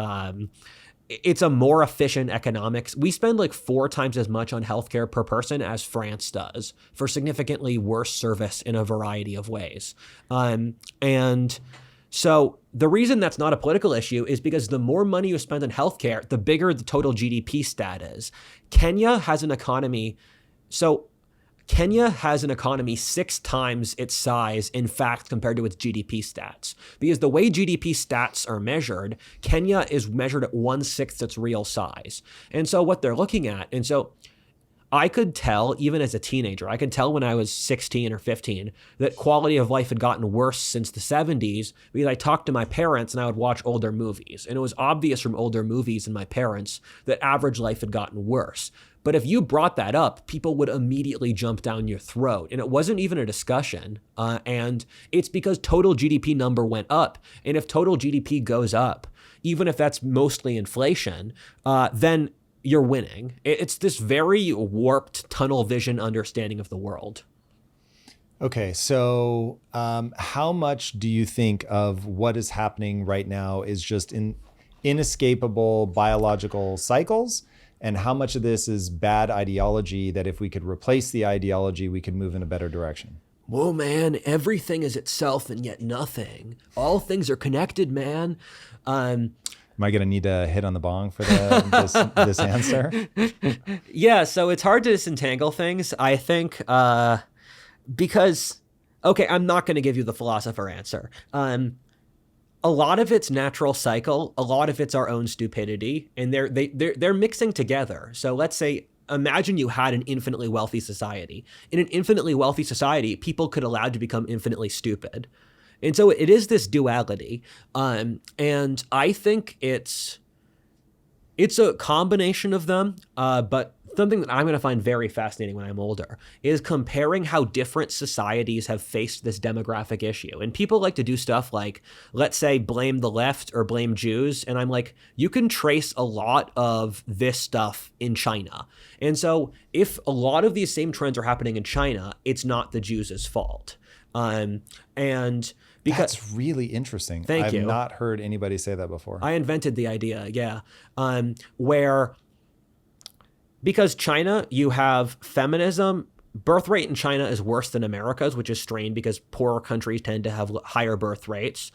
it's a more efficient economics. We spend like 4 times as much on healthcare per person as France does for significantly worse service in a variety of ways. And so the reason that's not a political issue is because the more money you spend on healthcare, the bigger the total GDP stat is. Kenya has an economy 6 times its size, in fact, compared to its GDP stats. Because the way GDP stats are measured, Kenya is measured at 1/6 its real size. And so what they're looking at, and so I could tell, even as a teenager, I could tell when I was 16 or 15, that quality of life had gotten worse since the 70s because I talked to my parents and I would watch older movies. And it was obvious from older movies and my parents that average life had gotten worse. But if you brought that up, people would immediately jump down your throat. And it wasn't even a discussion. And it's because total GDP number went up. And if total GDP goes up, even if that's mostly inflation, then you're winning. It's this very warped tunnel vision understanding of the world. Okay, so how much do you think of what is happening right now is just inescapable biological cycles? And how much of this is bad ideology that if we could replace the ideology, we could move in a better direction? Whoa, man, everything is itself and yet nothing. All things are connected, man. Am I going to need to hit on the bong for this answer? Yeah, so it's hard to disentangle things, I think, because, okay, I'm not going to give you the philosopher answer. A lot of it's natural cycle, a lot of it's our own stupidity, and they're mixing together. So let's say, imagine you had an infinitely wealthy society. In an infinitely wealthy society, people could allow to become infinitely stupid. And so it is this duality. And I think it's a combination of them, but something that I'm going to find very fascinating when I'm older is comparing how different societies have faced this demographic issue. And people like to do stuff like, let's say, blame the left or blame Jews. And I'm like, you can trace a lot of this stuff in China. And so if a lot of these same trends are happening in China, it's not the Jews' fault. And because that's really interesting. Thank you. I've not heard anybody say that before. I invented the idea, yeah. Because China, you have feminism. Birth rate in China is worse than America's, which is strange because poorer countries tend to have higher birth rates.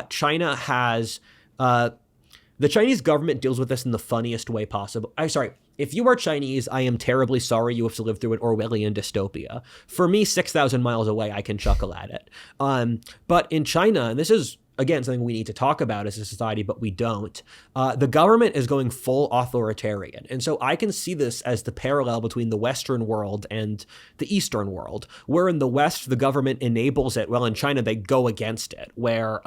China has, the Chinese government deals with this in the funniest way possible. If you are Chinese, I am terribly sorry you have to live through an Orwellian dystopia. For me, 6,000 miles away, I can chuckle at it. But in China, and this is again, something we need to talk about as a society, but we don't. The government is going full authoritarian. And so I can see this as the parallel between the Western world and the Eastern world, where in the West, the government enables it. Well, in China, they go against it, where,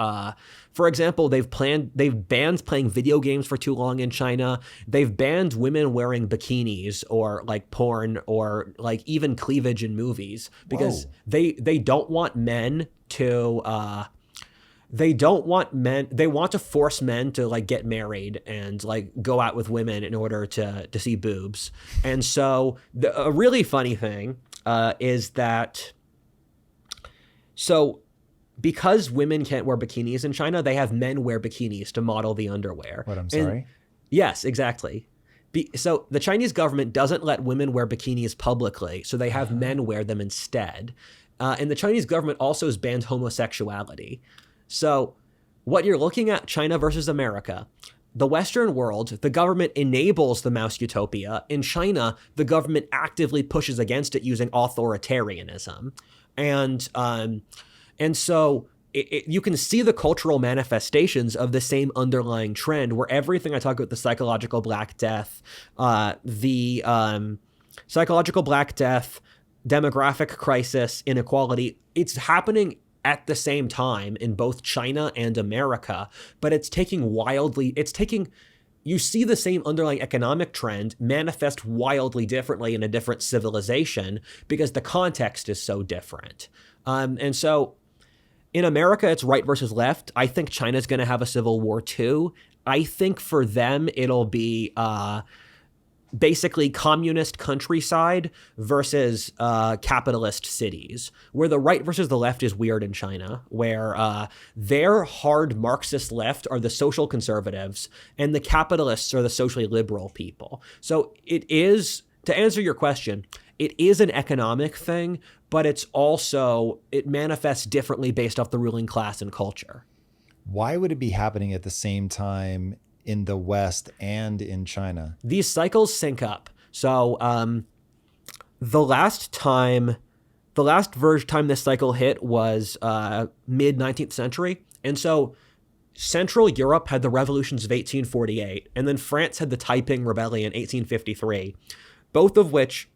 for example, they've banned playing video games for too long in China. They've banned women wearing bikinis or like porn or like even cleavage in movies because they don't want men to they want to force men to like get married and like go out with women in order to see boobs. And so a really funny thing is that because women can't wear bikinis in China, they have men wear bikinis to model the underwear. What, I'm sorry? Yes, exactly. So the Chinese government doesn't let women wear bikinis publicly, so they have men wear them instead. And the Chinese government also has banned homosexuality. So what you're looking at, China versus America, the Western world, the government enables the mouse utopia. In China, the government actively pushes against it using authoritarianism. And so you can see the cultural manifestations of the same underlying trend where everything I talk about, the psychological Black Death, demographic crisis, inequality, it's happening at the same time in both China and America, but you see the same underlying economic trend manifest wildly differently in a different civilization because the context is so different. And so in America, it's right versus left. I think China's going to have a civil war too. I think for them, it'll be basically communist countryside versus capitalist cities, where the right versus the left is weird in China, where their hard Marxist left are the social conservatives and the capitalists are the socially liberal people. So it is, to answer your question, it is an economic thing, but it manifests differently based off the ruling class and culture. Why would it be happening at the same time in the West and in China? These cycles sync up. So the last time this cycle hit was mid-19th century. And so Central Europe had the revolutions of 1848, and then France had the Taiping Rebellion, 1853, both of which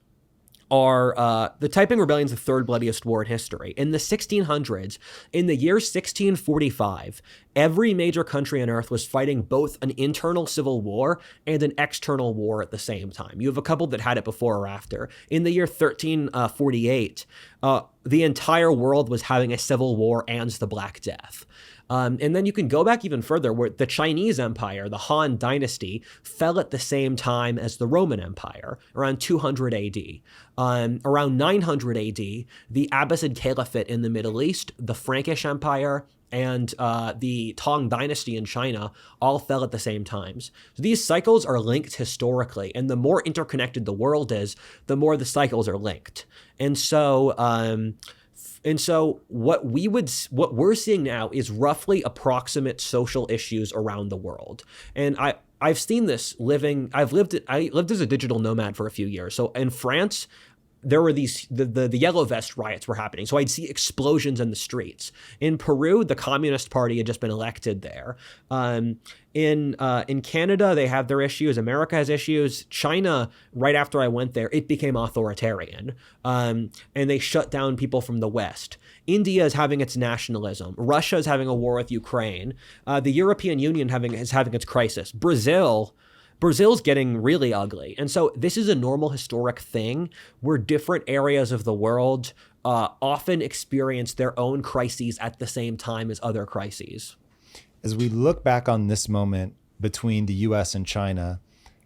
are the Taiping Rebellion is the third bloodiest war in history. In the 1600s, in the year 1645, every major country on earth was fighting both an internal civil war and an external war at the same time. You have a couple that had it before or after. In the year 1348, the entire world was having a civil war and the Black Death. And then you can go back even further, where the Chinese Empire, the Han Dynasty, fell at the same time as the Roman Empire, around 200 AD. Around 900 AD, the Abbasid Caliphate in the Middle East, the Frankish Empire, and the Tang Dynasty in China all fell at the same times. So these cycles are linked historically, and the more interconnected the world is, the more the cycles are linked. And so what we're seeing now is roughly approximate social issues around the world. And I've seen this I lived as a digital nomad for a few years. So in France, there were the yellow vest riots were happening. So I'd see explosions in the streets. In Peru, the Communist Party had just been elected there. In Canada, they have their issues. America has issues. China, right after I went there, it became authoritarian. And they shut down people from the West. India is having its nationalism. Russia is having a war with Ukraine. The European Union is having its crisis. Brazil's getting really ugly. And so this is a normal historic thing where different areas of the world often experience their own crises at the same time as other crises. As we look back on this moment between the US and China,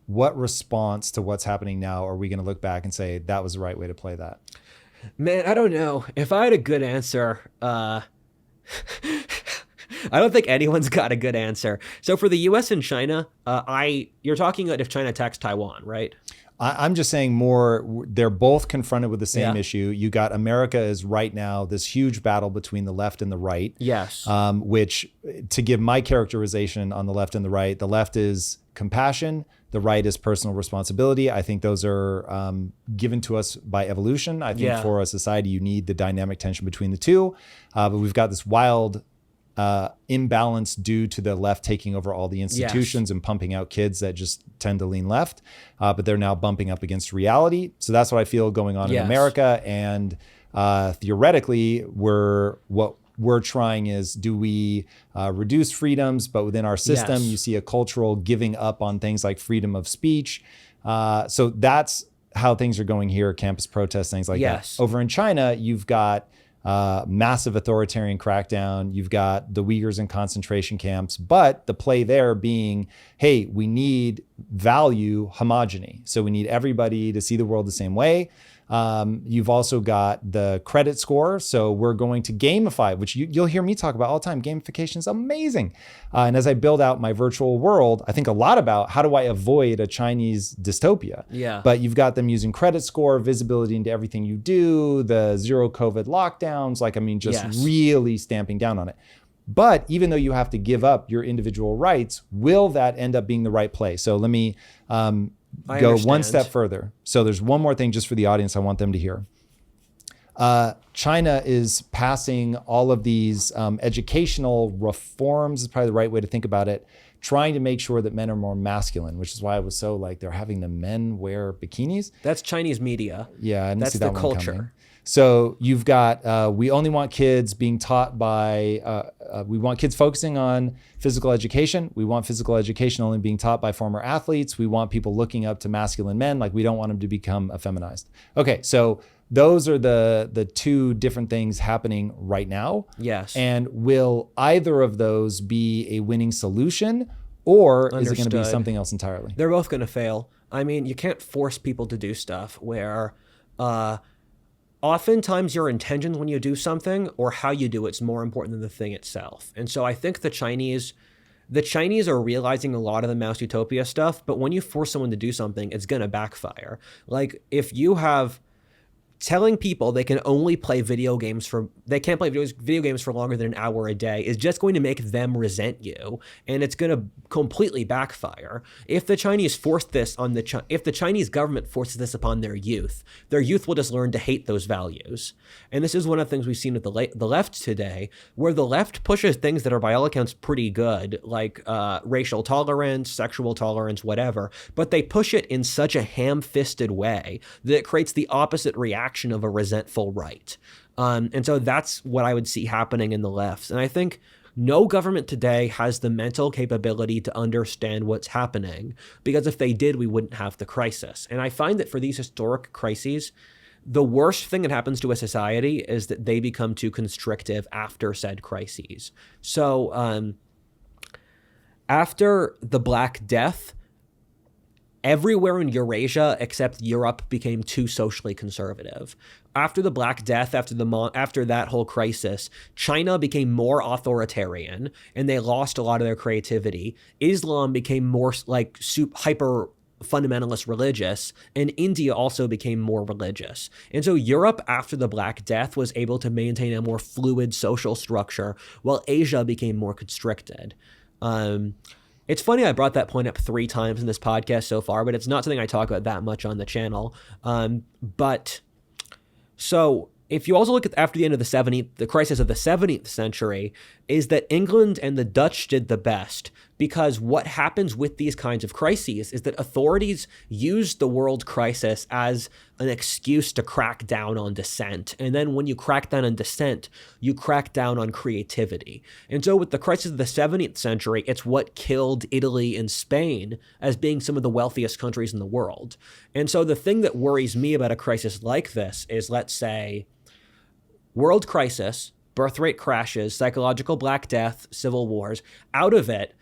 what response to what's happening now are we going to look back and say that was the right way to play that? Man, I don't know. If I had a good answer, I don't think anyone's got a good answer. So for the US and China, you're talking about if China attacks Taiwan, right? I'm just saying they're both confronted with the same issue. You got America is right now this huge battle between the left and the right. Yes. Which, to give my characterization on the left and the left is compassion. The right is personal responsibility. I think those are given to us by evolution. I think for a society, you need the dynamic tension between the two. But we've got this wild imbalance due to the left taking over all the institutions and pumping out kids that just tend to lean left, but they're now bumping up against reality. So that's what I feel going on in America. And theoretically, what we're trying is, do we reduce freedoms, but within our system, you see a cultural giving up on things like freedom of speech. So that's how things are going here, campus protests, things like that. Over in China, you've got massive authoritarian crackdown. You've got the Uyghurs in concentration camps, but the play there being, hey, we need value homogeny. So we need everybody to see the world the same way. You've also got the credit score. So we're going to gamify, which you'll hear me talk about all the time. Gamification is amazing. And as I build out my virtual world, I think a lot about how do I avoid a Chinese dystopia? But you've got them using credit score, visibility into everything you do, the zero COVID lockdowns, just really stamping down on it. But even though you have to give up your individual rights, will that end up being the right play? So let me go one step further. So there's one more thing just for the audience I want them to hear. China is passing all of these educational reforms, is probably the right way to think about it, trying to make sure that men are more masculine, which is why I was so they're having the men wear bikinis. That's Chinese media. Yeah, I didn't that's see that the one culture. Coming. So you've got, we only want kids being taught by, we want kids focusing on physical education. We want physical education only being taught by former athletes. We want people looking up to masculine men. We don't want them to become effeminized. Okay, so those are the two different things happening right now. And will either of those be a winning solution, or is it going to be something else entirely? They're both going to fail. I mean, you can't force people to do stuff where... oftentimes your intentions when you do something or how you do it's more important than the thing itself. And so I think the Chinese are realizing a lot of the Mao's utopia stuff, but when you force someone to do something, it's going to backfire. If you have telling people they can only play they can't play video games for longer than an hour a day is just going to make them resent you, and it's going to completely backfire. If the Chinese if the Chinese government forces this upon their youth will just learn to hate those values. And this is one of the things we've seen with the left today, where the left pushes things that are by all accounts pretty good, like racial tolerance, sexual tolerance, whatever, but they push it in such a ham-fisted way that it creates the opposite reaction of a resentful right. And so that's what I would see happening in the left. And I think no government today has the mental capability to understand what's happening, because if they did, we wouldn't have the crisis. And I find that for these historic crises, the worst thing that happens to a society is that they become too constrictive after said crises. So after the Black Death, everywhere in Eurasia except Europe became too socially conservative. After the Black Death, after that whole crisis, China became more authoritarian and they lost a lot of their creativity. Islam became more hyper fundamentalist religious, and India also became more religious. And so Europe, after the Black Death, was able to maintain a more fluid social structure, while Asia became more constricted. It's funny I brought that point up 3 times in this podcast so far, but it's not something I talk about that much on the channel. So if you also look at after the end of the crisis of the 17th century, is that England and the Dutch did the best, because what happens with these kinds of crises is that authorities use the world crisis as an excuse to crack down on dissent. And then when you crack down on dissent, you crack down on creativity. And so with the crisis of the 17th century, it's what killed Italy and Spain as being some of the wealthiest countries in the world. And so the thing that worries me about a crisis like this is, let's say, world crisis, birth rate crashes, psychological Black Death, civil wars. Out of it,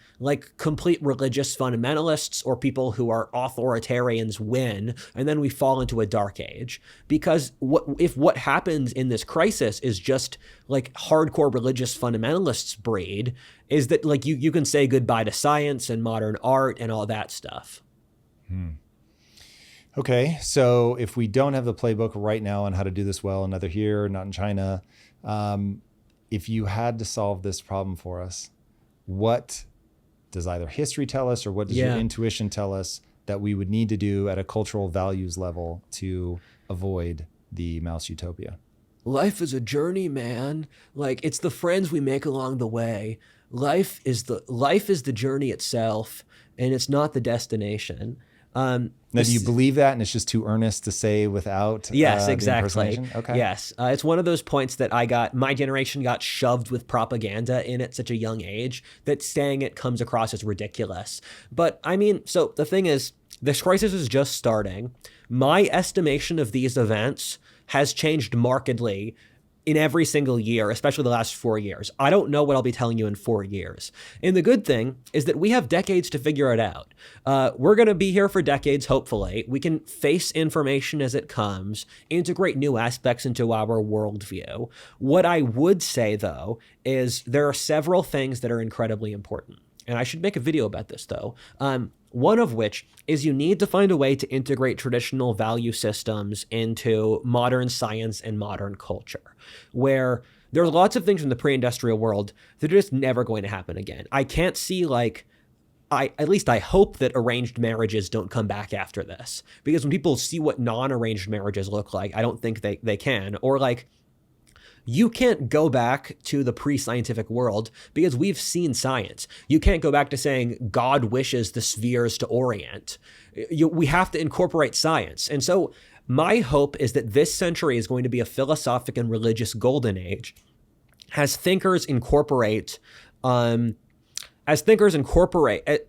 complete religious fundamentalists or people who are authoritarians win, and then we fall into a dark age. Because what happens in this crisis is just hardcore religious fundamentalists breed, is that you can say goodbye to science and modern art and all that stuff. Okay, so if we don't have the playbook right now on how to do this well, neither here, not in China, if you had to solve this problem for us, what does either history tell us, or what does your intuition tell us that we would need to do at a cultural values level to avoid the Mao's utopia? life is a journey, man. Like, it's the friends we make along the way. Life is the journey itself, and it's not the destination. Now, do you believe that, and it's just too earnest to say without? Yes, exactly. Okay. Yes, it's one of those points that my generation got shoved with propaganda in at such a young age that saying it comes across as ridiculous. But I mean, so the thing is, this crisis is just starting. My estimation of these events has changed markedly in every single year, especially the last 4 years. I don't know what I'll be telling you in 4 years. And the good thing is that we have decades to figure it out. We're going to be here for decades, hopefully. We can face information as it comes, integrate new aspects into our worldview. What I would say, though, is there are several things that are incredibly important. And I should make a video about this, though. One of which is you need to find a way to integrate traditional value systems into modern science and modern culture, where there's lots of things from the pre-industrial world that are just never going to happen again. I can't see, at least I hope that arranged marriages don't come back after this, because when people see what non-arranged marriages look like, I don't think they can. Or you can't go back to the pre-scientific world because we've seen science. You can't go back to saying God wishes the spheres to orient. We have to incorporate science. And so my hope is that this century is going to be a philosophic and religious golden age as thinkers incorporate,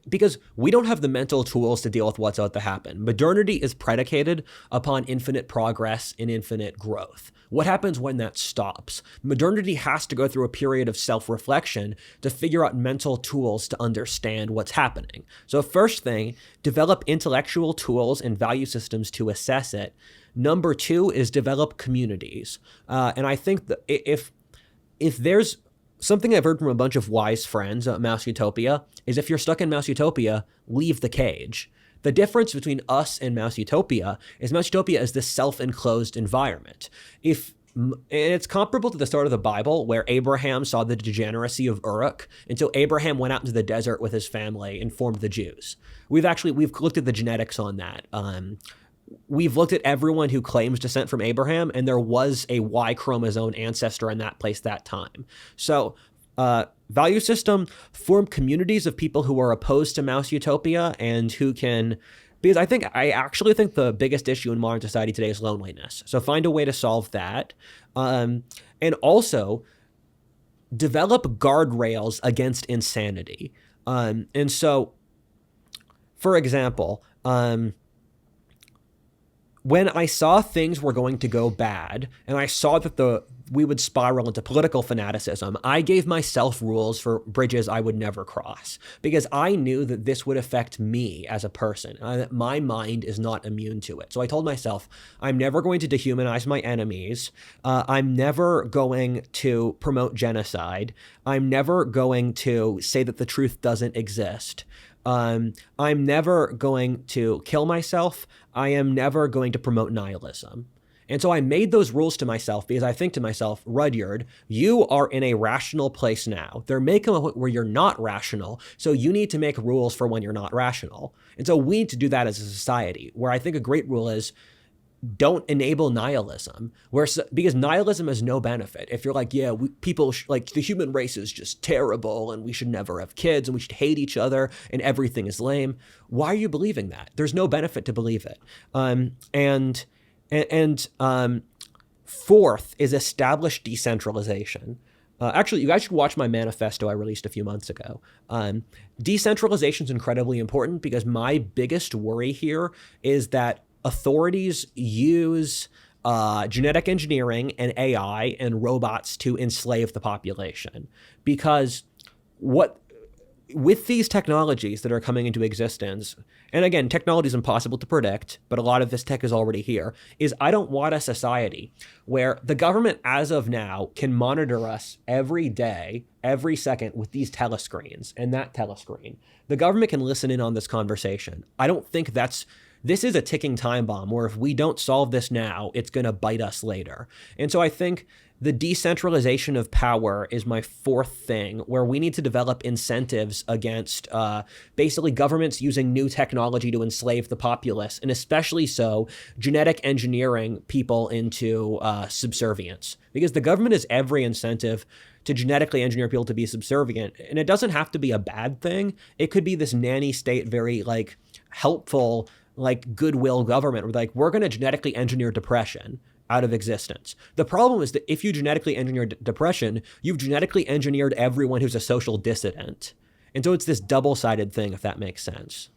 because we don't have the mental tools to deal with what's about to happen. Modernity is predicated upon infinite progress and infinite growth. What happens when that stops? Modernity has to go through a period of self-reflection to figure out mental tools to understand what's happening. So first thing, develop intellectual tools and value systems to assess it. Number two is develop communities. And I think that if there's something I've heard from a bunch of wise friends at Mouse Utopia is if you're stuck in Mouse Utopia, leave the cage. The difference between us and Mouse Utopia is this self-enclosed environment. And it's comparable to the start of the Bible, where Abraham saw the degeneracy of Uruk, and so Abraham went out into the desert with his family and formed the Jews. We've looked at the genetics on that. We've looked at everyone who claims descent from Abraham, and there was a Y chromosome ancestor in that place that time. So value system, form communities of people who are opposed to Mouse Utopia and who can, because I actually think the biggest issue in modern society today is loneliness. So find a way to solve that. And also develop guardrails against insanity. And so, for example, when I saw things were going to go bad, and I saw that we would spiral into political fanaticism, I gave myself rules for bridges I would never cross, because I knew that this would affect me as a person, that my mind is not immune to it. So I told myself, I'm never going to dehumanize my enemies. I'm never going to promote genocide. I'm never going to say that the truth doesn't exist. I'm never going to kill myself. I am never going to promote nihilism. And so I made those rules to myself because I think to myself, Rudyard, you are in a rational place now. There may come a point where you're not rational, so you need to make rules for when you're not rational. And so we need to do that as a society, where I think a great rule is don't enable nihilism, because nihilism has no benefit. If you're like, yeah, the human race is just terrible and we should never have kids and we should hate each other and everything is lame, why are you believing that? There's no benefit to believe it. Fourth is establish decentralization. Actually, you guys should watch my manifesto I released a few months ago. Decentralization is incredibly important because my biggest worry here is that authorities use genetic engineering and AI and robots to enslave the population. Because with these technologies that are coming into existence, and again, technology is impossible to predict, but a lot of this tech is already here, is I don't want a society where the government as of now can monitor us every day, every second with these telescreens and that telescreen. The government can listen in on this conversation. I don't think this is a ticking time bomb where if we don't solve this now, it's going to bite us later. And so I think The decentralization of power is my fourth thing, where we need to develop incentives against basically governments using new technology to enslave the populace, and especially so genetic engineering people into subservience. Because the government has every incentive to genetically engineer people to be subservient. And it doesn't have to be a bad thing. It could be this nanny state, very like helpful, like goodwill government, where like, we're going to genetically engineer depression out of existence. The problem is that if you genetically engineer depression, you've genetically engineered everyone who's a social dissident. And so it's this double-sided thing, if that makes sense.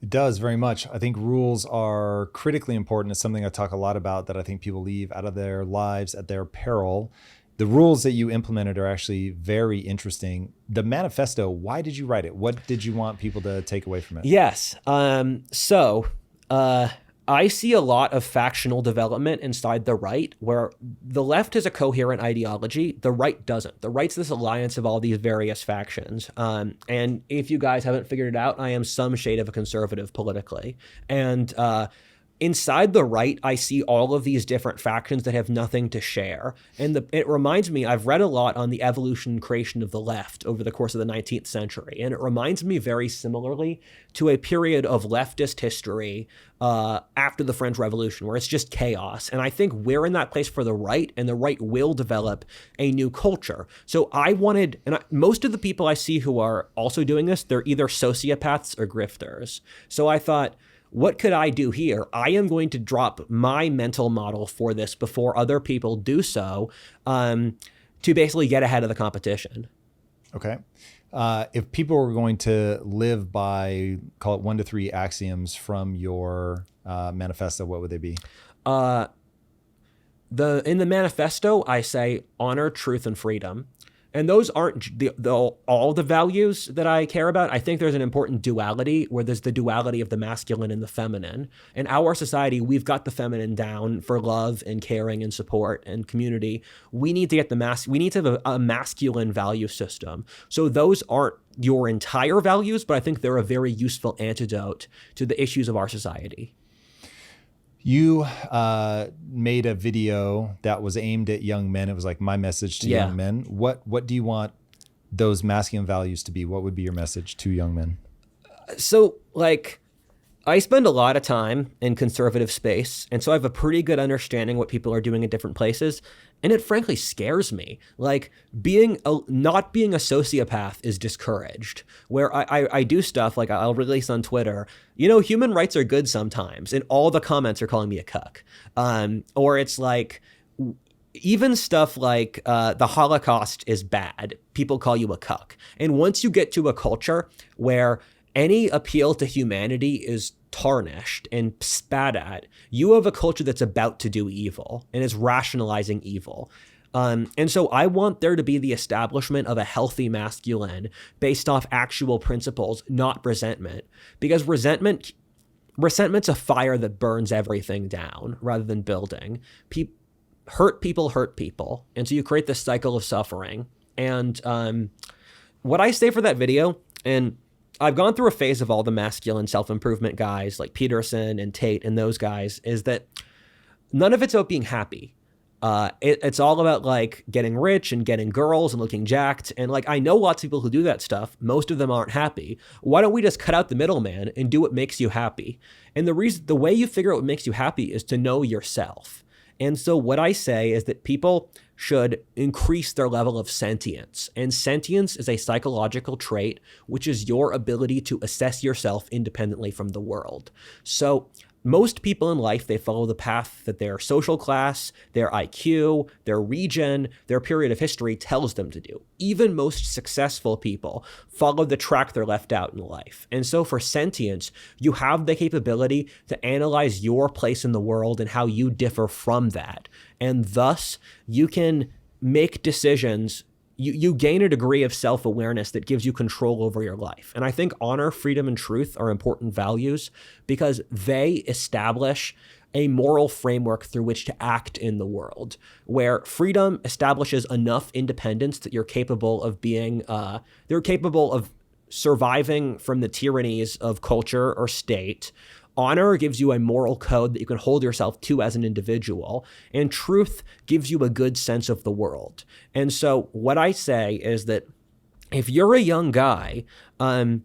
It does very much. I think rules are critically important. It's something I talk a lot about that I think people leave out of their lives at their peril. The rules that you implemented are actually very interesting. The manifesto, why did you write it? What did you want people to take away from it? Yes. I see a lot of factional development inside the right, where the left has a coherent ideology, the right doesn't. The right's this alliance of all these various factions. And if you guys haven't figured it out, I am some shade of a conservative politically. And inside the right, I see all of these different factions that have nothing to share. And it reminds me, I've read a lot on the evolution and creation of the left over the course of the 19th century. And it reminds me very similarly to a period of leftist history after the French Revolution, where it's just chaos. And I think we're in that place for the right, and the right will develop a new culture. So I wanted, most of the people I see who are also doing this, they're either sociopaths or grifters. So I thought, what could I do here? I am going to drop my mental model for this before other people do so, to basically get ahead of the competition. Okay. If people were going to live by, call it 1 to 3 axioms from your manifesto, what would they be? In the manifesto, I say honor, truth, and freedom. And those aren't all the values that I care about. I think there's an important duality where there's the duality of the masculine and the feminine. In our society, we've got the feminine down for love and caring and support and community. We need to get we need to have a masculine value system. So those aren't your entire values, but I think they're a very useful antidote to the issues of our society. You made a video that was aimed at young men. It was like my message to young men. What do you want those masculine values to be? What would be your message to young men? So, like, I spend a lot of time in conservative space, and so I have a pretty good understanding what people are doing in different places, and it frankly scares me. Like, not being a sociopath is discouraged, where I do stuff like I'll release on Twitter, human rights are good sometimes, and all the comments are calling me a cuck. Or it's like, even stuff like the Holocaust is bad, people call you a cuck. And once you get to a culture where any appeal to humanity is tarnished and spat at, you have a culture that's about to do evil and is rationalizing evil. And so I want there to be the establishment of a healthy masculine based off actual principles, not resentment. Because resentment's a fire that burns everything down rather than building. Hurt people. And so you create this cycle of suffering. And what I say for that video, and I've gone through a phase of all the masculine self-improvement guys like Peterson and Tate and those guys, is that none of it's about being happy. It's all about like getting rich and getting girls and looking jacked. And like, I know lots of people who do that stuff. Most of them aren't happy. Why don't we just cut out the middleman and do what makes you happy? And the way you figure out what makes you happy is to know yourself. And so what I say is that people should increase their level of sentience. And sentience is a psychological trait, which is your ability to assess yourself independently from the world. So most people in life, they follow the path that their social class, their IQ, their region, their period of history tells them to do. Even most successful people follow the track they're left out in life. And so for sentience, you have the capability to analyze your place in the world and how you differ from that. And thus, you can make decisions. You gain a degree of self-awareness that gives you control over your life. And I think honor, freedom, and truth are important values because they establish a moral framework through which to act in the world, where freedom establishes enough independence that you're capable of surviving from the tyrannies of culture or state, Honor gives you a moral code that you can hold yourself to as an individual, and truth gives you a good sense of the world. And so what I say is that if you're a young guy, don't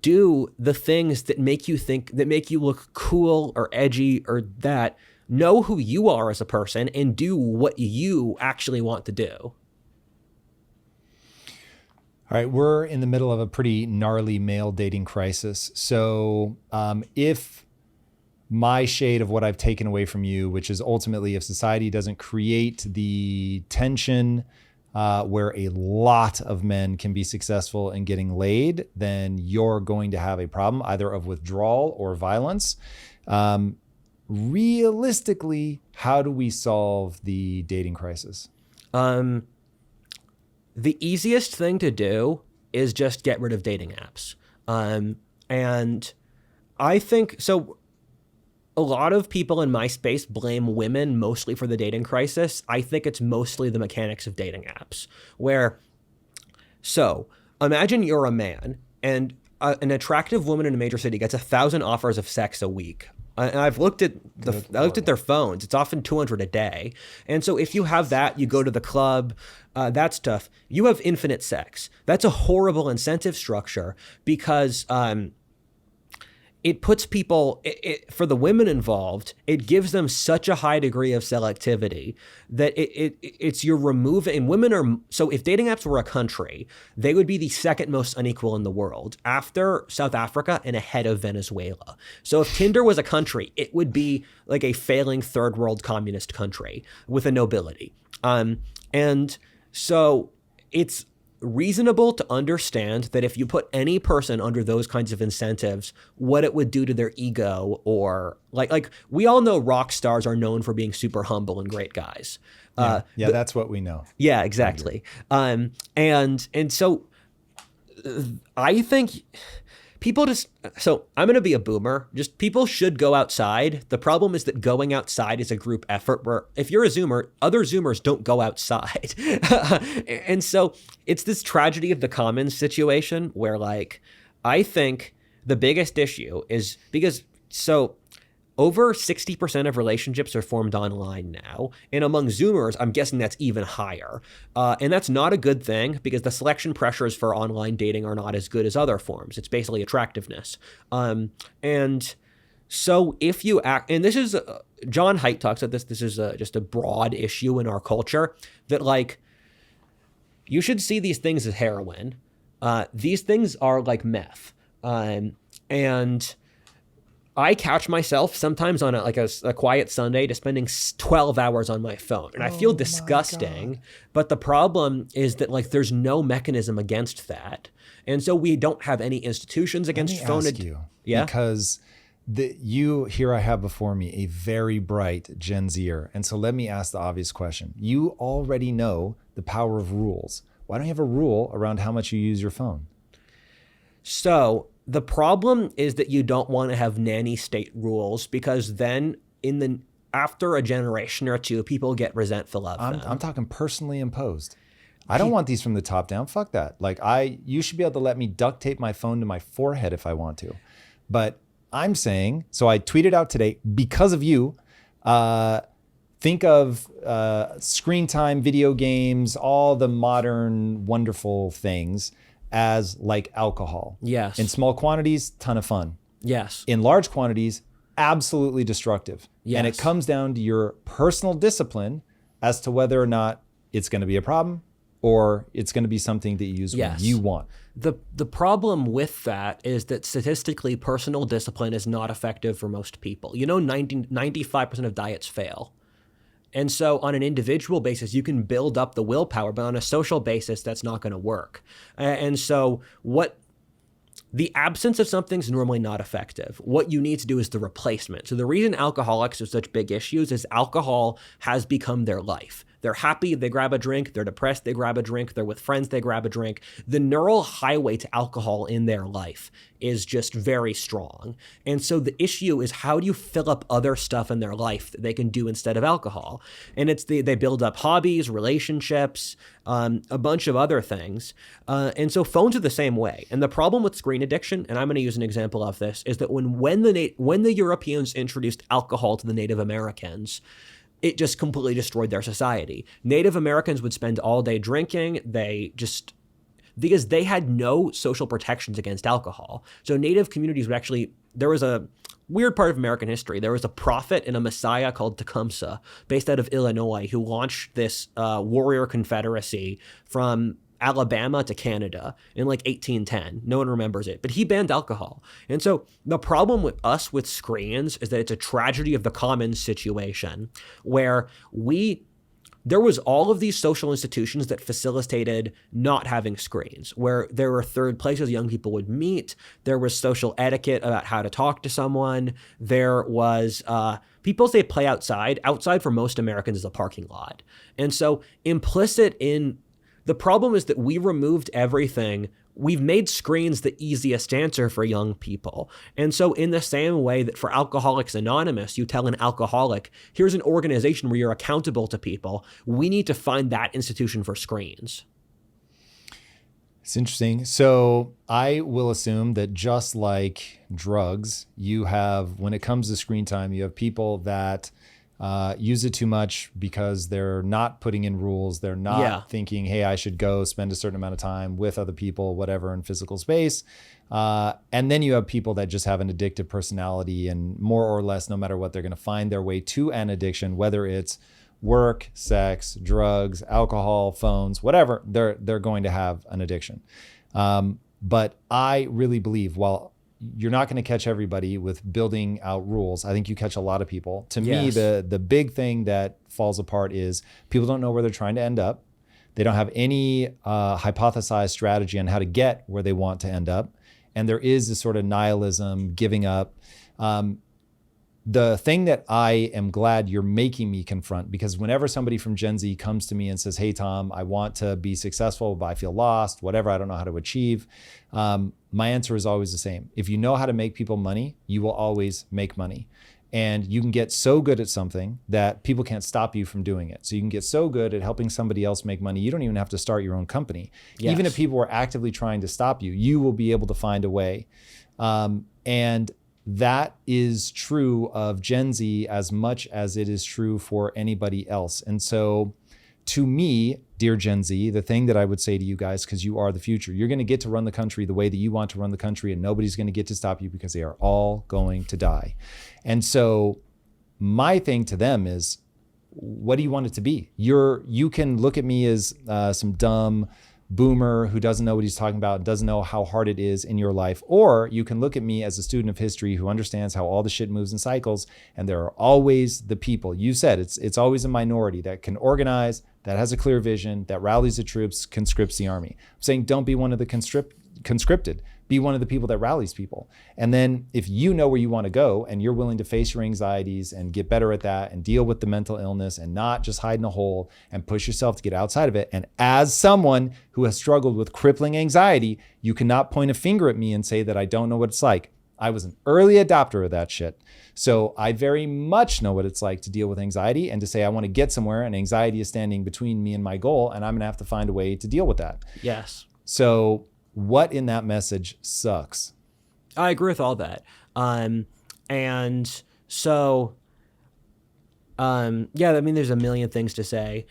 do the things that make you look cool or edgy or that. Know who you are as a person and do what you actually want to do. All right, we're in the middle of a pretty gnarly male dating crisis. So if my shade of what I've taken away from you, which is ultimately if society doesn't create the tension where a lot of men can be successful in getting laid, then you're going to have a problem either of withdrawal or violence. Realistically, how do we solve the dating crisis? The easiest thing to do is just get rid of dating apps. And I think, so a lot of people in my space blame women mostly for the dating crisis. I think it's mostly the mechanics of dating apps so imagine you're a man and an attractive woman in a major city gets 1,000 offers of sex a week. And I've looked at their phones. It's often 200 a day. And so if you have that, you go to the club, that's tough. You have infinite sex. That's a horrible incentive structure because it puts people, for the women involved, it gives them such a high degree of selectivity that it's you're removing, and women are, so if dating apps were a country, they would be the second most unequal in the world after South Africa and ahead of Venezuela. So if Tinder was a country, it would be like a failing third world communist country with a nobility. And so it's reasonable to understand that if you put any person under those kinds of incentives, what it would do to their ego, or like we all know rock stars are known for being super humble and great guys. That's what we know. Yeah, exactly. And so I think people so I'm going to be a boomer. Just people should go outside. The problem is that going outside is a group effort where if you're a Zoomer, other Zoomers don't go outside. And so it's this tragedy of the commons situation where I think the biggest issue is because over 60% of relationships are formed online now. And among Zoomers, I'm guessing that's even higher. And that's not a good thing because the selection pressures for online dating are not as good as other forms. It's basically attractiveness. And so if you act, and this is, John Haidt talks about this is just a broad issue in our culture that you should see these things as heroin. These things are like meth. And I catch myself sometimes on a quiet Sunday to spending 12 hours on my phone, and I feel disgusting. But the problem is that there's no mechanism against that, and so we don't have any institutions against phone. Because here I have before me a very bright Gen Zer, and so let me ask the obvious question: you already know the power of rules. Why don't you have a rule around how much you use your phone? So the problem is that you don't want to have nanny state rules because then after a generation or two, people get resentful of them. I'm talking personally imposed. I don't want these from the top down. Fuck that. You should be able to let me duct tape my phone to my forehead if I want to. But I'm saying, so I tweeted out today, because of you, think of screen time, video games, all the modern wonderful things as like alcohol. Yes. In small quantities, ton of fun. Yes. In large quantities, absolutely destructive. Yes. And it comes down to your personal discipline as to whether or not it's going to be a problem or it's going to be something that you use when you want. The problem with that is that statistically, personal discipline is not effective for most people. 95% of diets fail. And so on an individual basis, you can build up the willpower, but on a social basis, that's not going to work. And so the absence of something is normally not effective. What you need to do is the replacement. So the reason alcoholics are such big issues is alcohol has become their life. They're happy, they grab a drink. They're depressed, they grab a drink. They're with friends, they grab a drink. The neural highway to alcohol in their life is just very strong. And so the issue is, how do you fill up other stuff in their life that they can do instead of alcohol? And they build up hobbies, relationships, a bunch of other things. And so phones are the same way. And the problem with screen addiction, and I'm going to use an example of this, is that when the Europeans introduced alcohol to the Native Americans, it just completely destroyed their society. Native Americans would spend all day drinking. Because they had no social protections against alcohol. So Native communities would actually, there was a weird part of American history. There was a prophet and a messiah called Tecumseh, based out of Illinois, who launched this warrior confederacy from Alabama to Canada in like 1810. No one remembers it, but he banned alcohol. And so the problem with us with screens is that it's a tragedy of the commons situation, where there was all of these social institutions that facilitated not having screens, where there were third places young people would meet. There was social etiquette about how to talk to someone. There was, people say play outside. Outside for most Americans is a parking lot. And so implicit in the problem is that we removed everything. We've made screens the easiest answer for young people. And so in the same way that for Alcoholics Anonymous, you tell an alcoholic, here's an organization where you're accountable to people, we need to find that institution for screens. It's interesting. So I will assume that just like drugs, you have, when it comes to screen time, you have people that use it too much because they're not putting in rules. They're not thinking, hey, I should go spend a certain amount of time with other people, whatever, in physical space. And then you have people that just have an addictive personality, and more or less, no matter what, they're going to find their way to an addiction, whether it's work, sex, drugs, alcohol, phones, whatever, they're going to have an addiction. But I really believe, while you're not going to catch everybody with building out rules, I think you catch a lot of people. To me, the big thing that falls apart is people don't know where they're trying to end up. They don't have any hypothesized strategy on how to get where they want to end up. And there is this sort of nihilism, giving up. The thing that I am glad you're making me confront, because whenever somebody from Gen Z comes to me and says, hey, Tom, I want to be successful, but I feel lost, whatever, I don't know how to achieve, my answer is always the same. If you know how to make people money, you will always make money. And you can get so good at something that people can't stop you from doing it. So you can get so good at helping somebody else make money, you don't even have to start your own company. Yes. Even if people were actively trying to stop you, you will be able to find a way. And that is true of Gen Z as much as it is true for anybody else. And so to me, dear Gen Z, the thing that I would say to you guys, because you are the future, you're going to get to run the country the way that you want to run the country, and nobody's going to get to stop you, because they are all going to die. And so my thing to them is, what do you want it to be? You can look at me as some dumb boomer who doesn't know what he's talking about, doesn't know how hard it is in your life. Or you can look at me as a student of history who understands how all the shit moves in cycles, and there are always the people. You said it's always a minority that can organize, that has a clear vision, that rallies the troops, conscripts the army. I'm saying, don't be one of the conscripted. Be one of the people that rallies people. And then if you know where you want to go, and you're willing to face your anxieties and get better at that, and deal with the mental illness, and not just hide in a hole and push yourself to get outside of it. And as someone who has struggled with crippling anxiety, you cannot point a finger at me and say that I don't know what it's like. I was an early adopter of that shit. So I very much know what it's like to deal with anxiety, and to say I want to get somewhere, and anxiety is standing between me and my goal, and I'm going to have to find a way to deal with that. Yes. So what in that message sucks? I agree with all that. And so, yeah, I mean, there's a million things to say.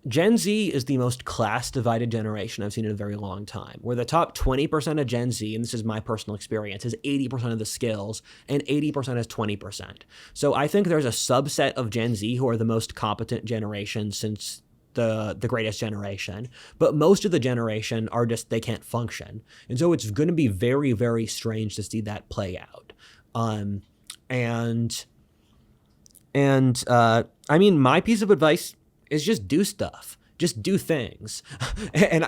Gen Z is the most class-divided generation I've seen in a very long time, where the top 20% of Gen Z, and this is my personal experience, has 80% of the skills, and 80% has 20%. So I think there's a subset of Gen Z who are the most competent generation since the greatest generation, but most of the generation are just, they can't function. And so it's going to be very, very strange to see that play out. I mean, my piece of advice is just do stuff. just do things. And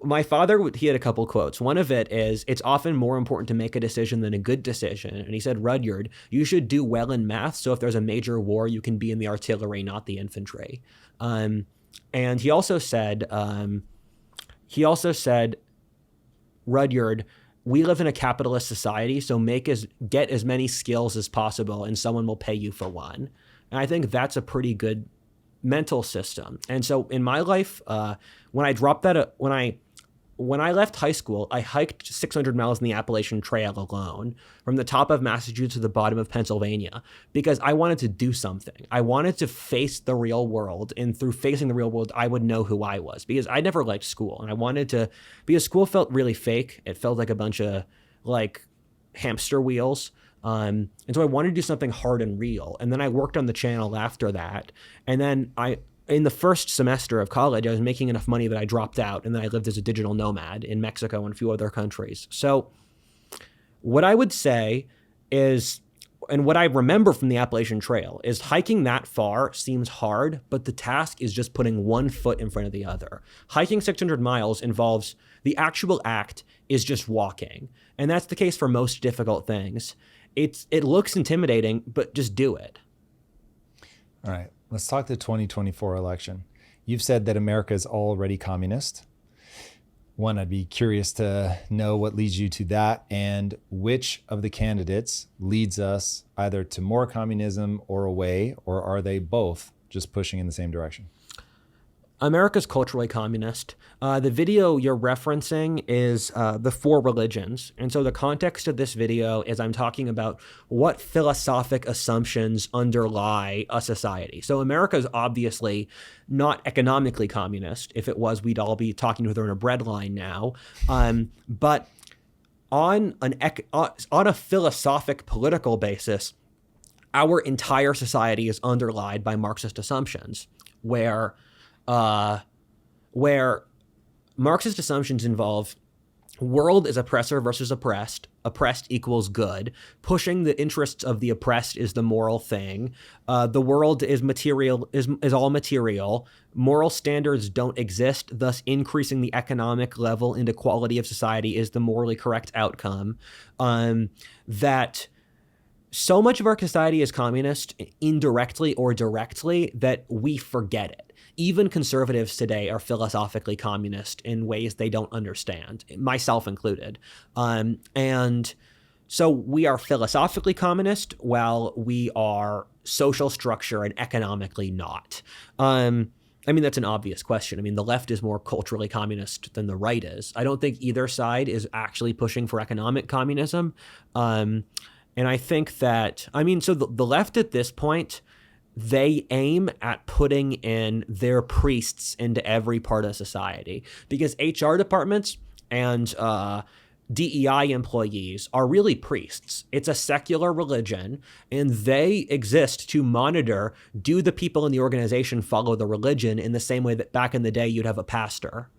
my father, he had a couple quotes. One of it is, it's often more important to make a decision than a good decision. And he said, Rudyard, you should do well in math, so if there's a major war, you can be in the artillery, not the infantry. And he also said, Rudyard, we live in a capitalist society, so get as many skills as possible, and someone will pay you for one. And I think that's a pretty good mental system. And so in my life, when I left high school, I hiked 600 miles in the Appalachian Trail alone, from the top of Massachusetts to the bottom of Pennsylvania, because I wanted to do something. I wanted to face the real world, and through facing the real world, I would know who I was, because I never liked school, and I wanted to, because school felt really fake. It felt like a bunch of like hamster wheels. And so I wanted to do something hard and real. And then I worked on the channel after that. And then in the first semester of college, I was making enough money that I dropped out, and then I lived as a digital nomad in Mexico and a few other countries. So what I would say is, and what I remember from the Appalachian Trail, is hiking that far seems hard, but the task is just putting one foot in front of the other. Hiking 600 miles involves, the actual act is just walking. And that's the case for most difficult things. It looks intimidating, but just do it. All right. Let's talk the 2024 election. You've said that America is already communist. One, I'd be curious to know what leads you to that, and which of the candidates leads us either to more communism or away, or are they both just pushing in the same direction? America's culturally communist. The video you're referencing is the four religions. And so the context of this video is I'm talking about what philosophic assumptions underlie a society. So America is obviously not economically communist. If it was, we'd all be talking to her in a bread line now. But on a philosophic political basis, our entire society is underlied by Marxist assumptions, where Marxist assumptions involve world is oppressor versus oppressed, oppressed equals good, pushing the interests of the oppressed is the moral thing, the world is material, is all material, moral standards don't exist, thus increasing the economic level and equality of society is the morally correct outcome, that so much of our society is communist, indirectly or directly, that we forget it. Even conservatives today are philosophically communist in ways they don't understand, myself included. And so we are philosophically communist while we are social structure and economically not. I mean, that's an obvious question. I mean, the left is more culturally communist than the right is. I don't think either side is actually pushing for economic communism. And I think that, I mean, so the left at this point, they aim at putting in their priests into every part of society, because HR departments and DEI employees are really priests. It's a secular religion, and they exist to monitor, do the people in the organization follow the religion, in the same way that back in the day you'd have a pastor.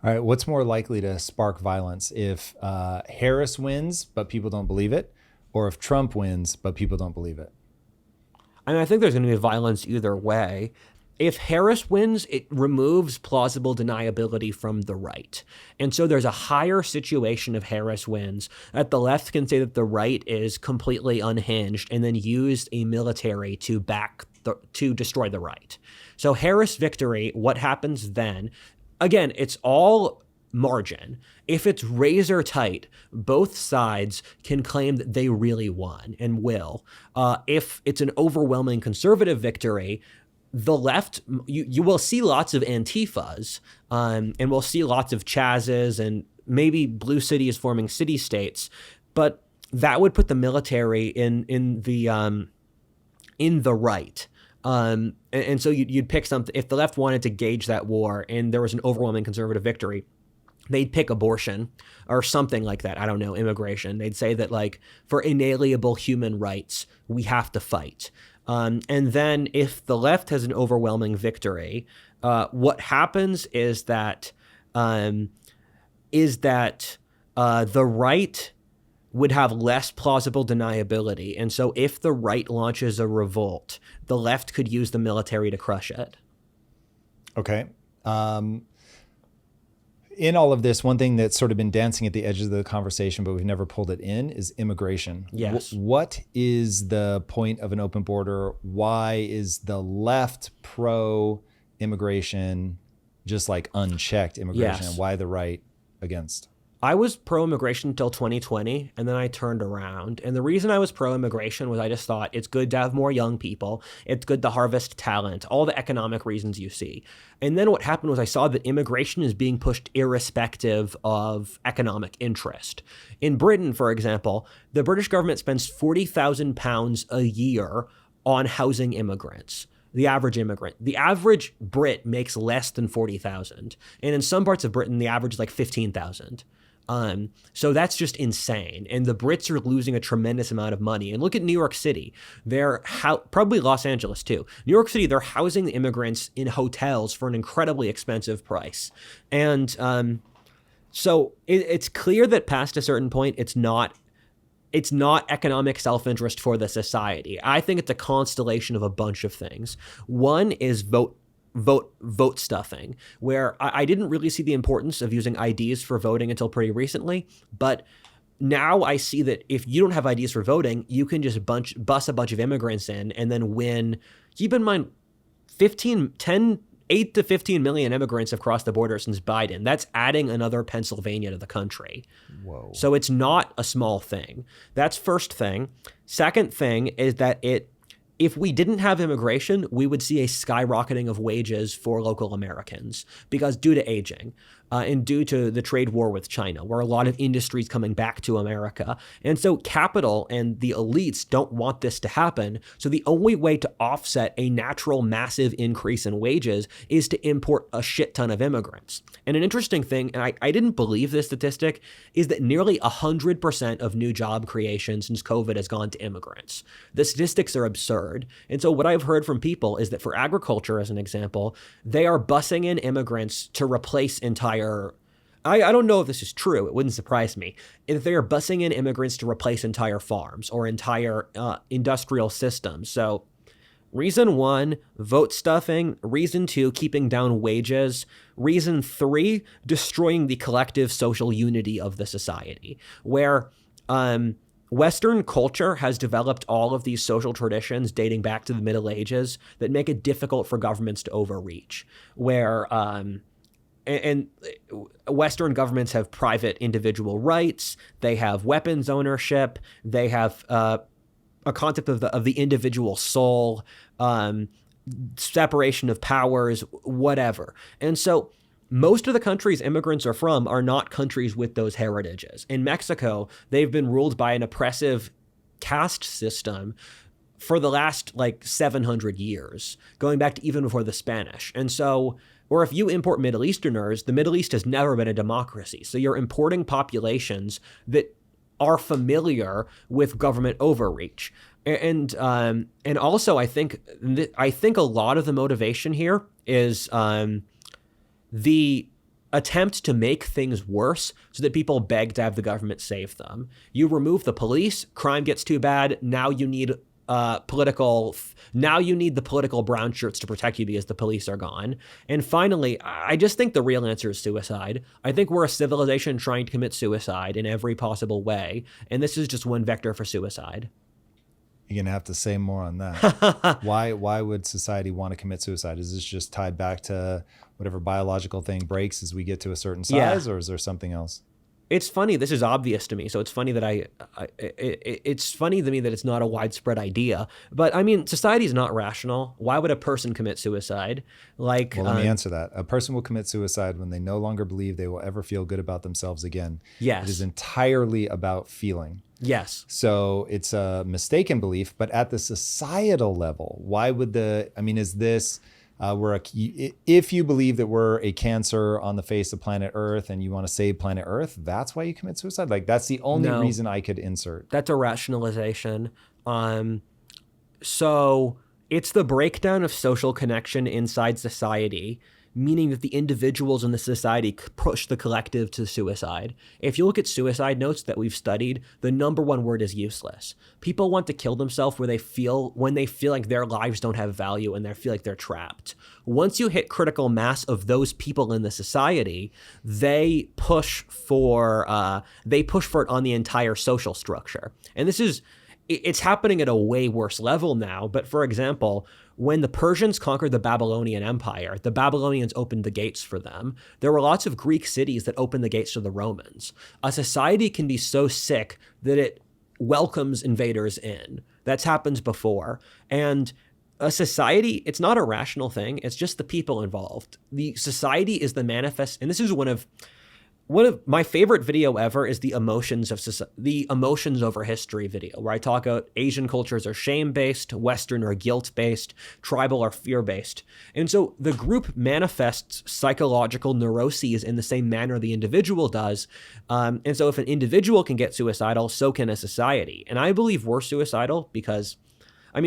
All right, what's more likely to spark violence? If Harris wins, but people don't believe it, or if Trump wins, but people don't believe it? I mean, I think there's going to be violence either way. If Harris wins, it removes plausible deniability from the right. And so there's a higher situation if Harris wins that the left can say that the right is completely unhinged and then use a military to destroy the right. So Harris victory, what happens then? Again, it's all margin. If it's razor tight, both sides can claim that they really won and will. If it's an overwhelming conservative victory, the left, you will see lots of Antifas, and we'll see lots of chases and maybe blue cities forming city states, but that would put the military in the right. And so you'd pick something. If the left wanted to gauge that war and there was an overwhelming conservative victory, they'd pick abortion or something like that. I don't know, immigration. They'd say that, like, for inalienable human rights, we have to fight. And then if the left has an overwhelming victory, what happens is that the right would have less plausible deniability. And so if the right launches a revolt, the left could use the military to crush it. Okay. In all of this, one thing that's sort of been dancing at the edges of the conversation, but we've never pulled it in, is immigration. Yes. What is the point of an open border? Why is the left pro-immigration, just like unchecked immigration? Yes. And why the right against? I was pro-immigration until 2020, and then I turned around. And the reason I was pro-immigration was I just thought it's good to have more young people. It's good to harvest talent, all the economic reasons you see. And then what happened was I saw that immigration is being pushed irrespective of economic interest. In Britain, for example, the British government spends £40,000 a year on housing immigrants. The average immigrant. The average Brit makes less than 40,000. And in some parts of Britain, the average is like 15,000. So that's just insane. And the Brits are losing a tremendous amount of money. And look at New York City. They're probably Los Angeles too. New York City, they're housing the immigrants in hotels for an incredibly expensive price. And so it's clear that past a certain point, it's not economic self-interest for the society. I think it's a constellation of a bunch of things. One is vote stuffing, where I didn't really see the importance of using IDs for voting until pretty recently, but now I see that if you don't have IDs for voting, you can just bus a bunch of immigrants in and then win. Keep in mind, 8 to 15 million immigrants have crossed the border since Biden. That's adding another Pennsylvania to the country. Whoa. So it's not a small thing. That's first thing. Second thing is that if we didn't have immigration, we would see a skyrocketing of wages for local Americans because due to aging and due to the trade war with China, where a lot of industries coming back to America. And so capital and the elites don't want this to happen. So the only way to offset a natural massive increase in wages is to import a shit ton of immigrants. And an interesting thing, and I didn't believe this statistic, is that nearly 100% of new job creation since COVID has gone to immigrants. The statistics are absurd. And so what I've heard from people is that for agriculture, as an example, they are busing in immigrants to replace entire, I don't know if this is true, it wouldn't surprise me, if they are busing in immigrants to replace entire farms or entire industrial systems. So reason 1, vote stuffing. Reason 2, keeping down wages. Reason 3, destroying the collective social unity of the society, where Western culture has developed all of these social traditions dating back to the Middle Ages that make it difficult for governments to overreach, where and Western governments have private individual rights, they have weapons ownership, they have a concept of the individual soul, separation of powers, whatever. And so most of the countries immigrants are from are not countries with those heritages. In Mexico, they've been ruled by an oppressive caste system for the last 700 years, going back to even before the Spanish. And so, or if you import Middle Easterners, the Middle East has never been a democracy. So you're importing populations that are familiar with government overreach. And also I think a lot of the motivation here is the attempt to make things worse so that people beg to have the government save them. You remove the police, crime gets too bad. Now you need the political brown shirts to protect you because the police are gone. And finally, I just think the real answer is suicide. I think we're a civilization trying to commit suicide in every possible way. And this is just one vector for suicide. You're going to have to say more on that. Why would society want to commit suicide? Is this just tied back to whatever biological thing breaks as we get to a certain size, or is there something else? It's funny. This is obvious to me. So it's funny that it's funny to me that it's not a widespread idea. But I mean, society is not rational. Why would a person commit suicide? Well, let me answer that. A person will commit suicide when they no longer believe they will ever feel good about themselves again. Yes. It is entirely about feeling. Yes. So it's a mistaken belief, but at the societal level, why would is this, if you believe that we're a cancer on the face of planet Earth and you want to save planet Earth, that's why you commit suicide? That's the only reason I could insert. That's a rationalization. So it's the breakdown of social connection inside society meaning that the individuals in the society push the collective to suicide. If you look at suicide notes that we've studied, the number one word is useless. People want to kill themselves when they feel like their lives don't have value and they feel like they're trapped. Once you hit critical mass of those people in the society, they push for it on the entire social structure. And it's happening at a way worse level now. But for example, when the Persians conquered the Babylonian Empire, the Babylonians opened the gates for them. There were lots of Greek cities that opened the gates to the Romans. A society can be so sick that it welcomes invaders in. That's happened before. And a society, it's not a rational thing. It's just the people involved. The society is the manifest. And this is one of my favorite video ever is the emotions over history video, where I talk about Asian cultures are shame-based, Western are guilt-based, tribal are fear-based. And so the group manifests psychological neuroses in the same manner the individual does. And so if an individual can get suicidal, so can a society. And I believe we're suicidal because,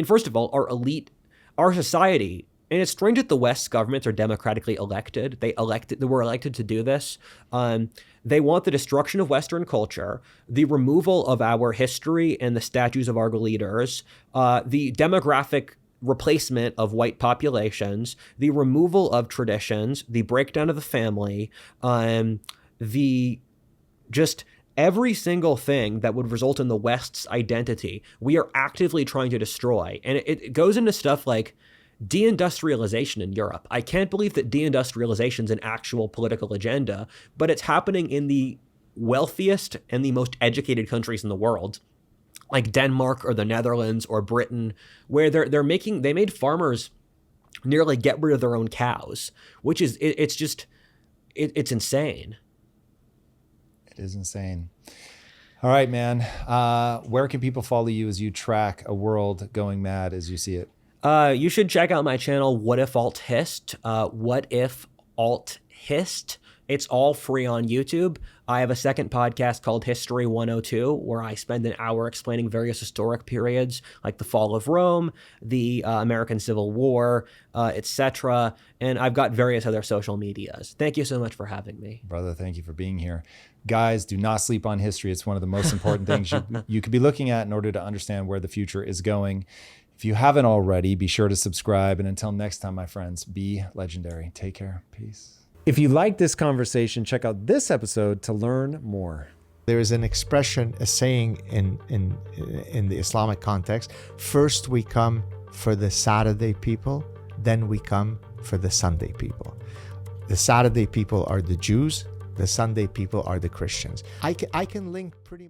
first of all, our society, and it's strange that the West's governments are democratically elected. They were elected to do this. They want the destruction of Western culture, the removal of our history and the statues of our leaders, the demographic replacement of white populations, the removal of traditions, the breakdown of the family, every single thing that would result in the West's identity, we are actively trying to destroy. And it goes into stuff like deindustrialization in Europe. I can't believe that deindustrialization is an actual political agenda, but it's happening in the wealthiest and the most educated countries in the world, like Denmark or the Netherlands or Britain, where they made farmers nearly get rid of their own cows, which is it's insane. It is insane. All right, man. Where can people follow you as you track a world going mad as you see it? You should check out my channel, What If Alt Hist. What If Alt Hist. It's all free on YouTube. I have a second podcast called History 102, where I spend an hour explaining various historic periods, like the fall of Rome, the American Civil War, etc. And I've got various other social medias. Thank you so much for having me. Brother, thank you for being here. Guys, do not sleep on history. It's one of the most important things you could be looking at in order to understand where the future is going. If you haven't already, be sure to subscribe. And until next time, my friends, be legendary. Take care. Peace. If you like this conversation, check out this episode to learn more. There is an expression, a saying in the Islamic context: first we come for the Saturday people, then we come for the Sunday people. The Saturday people are the Jews, the Sunday people are the Christians. I can link pretty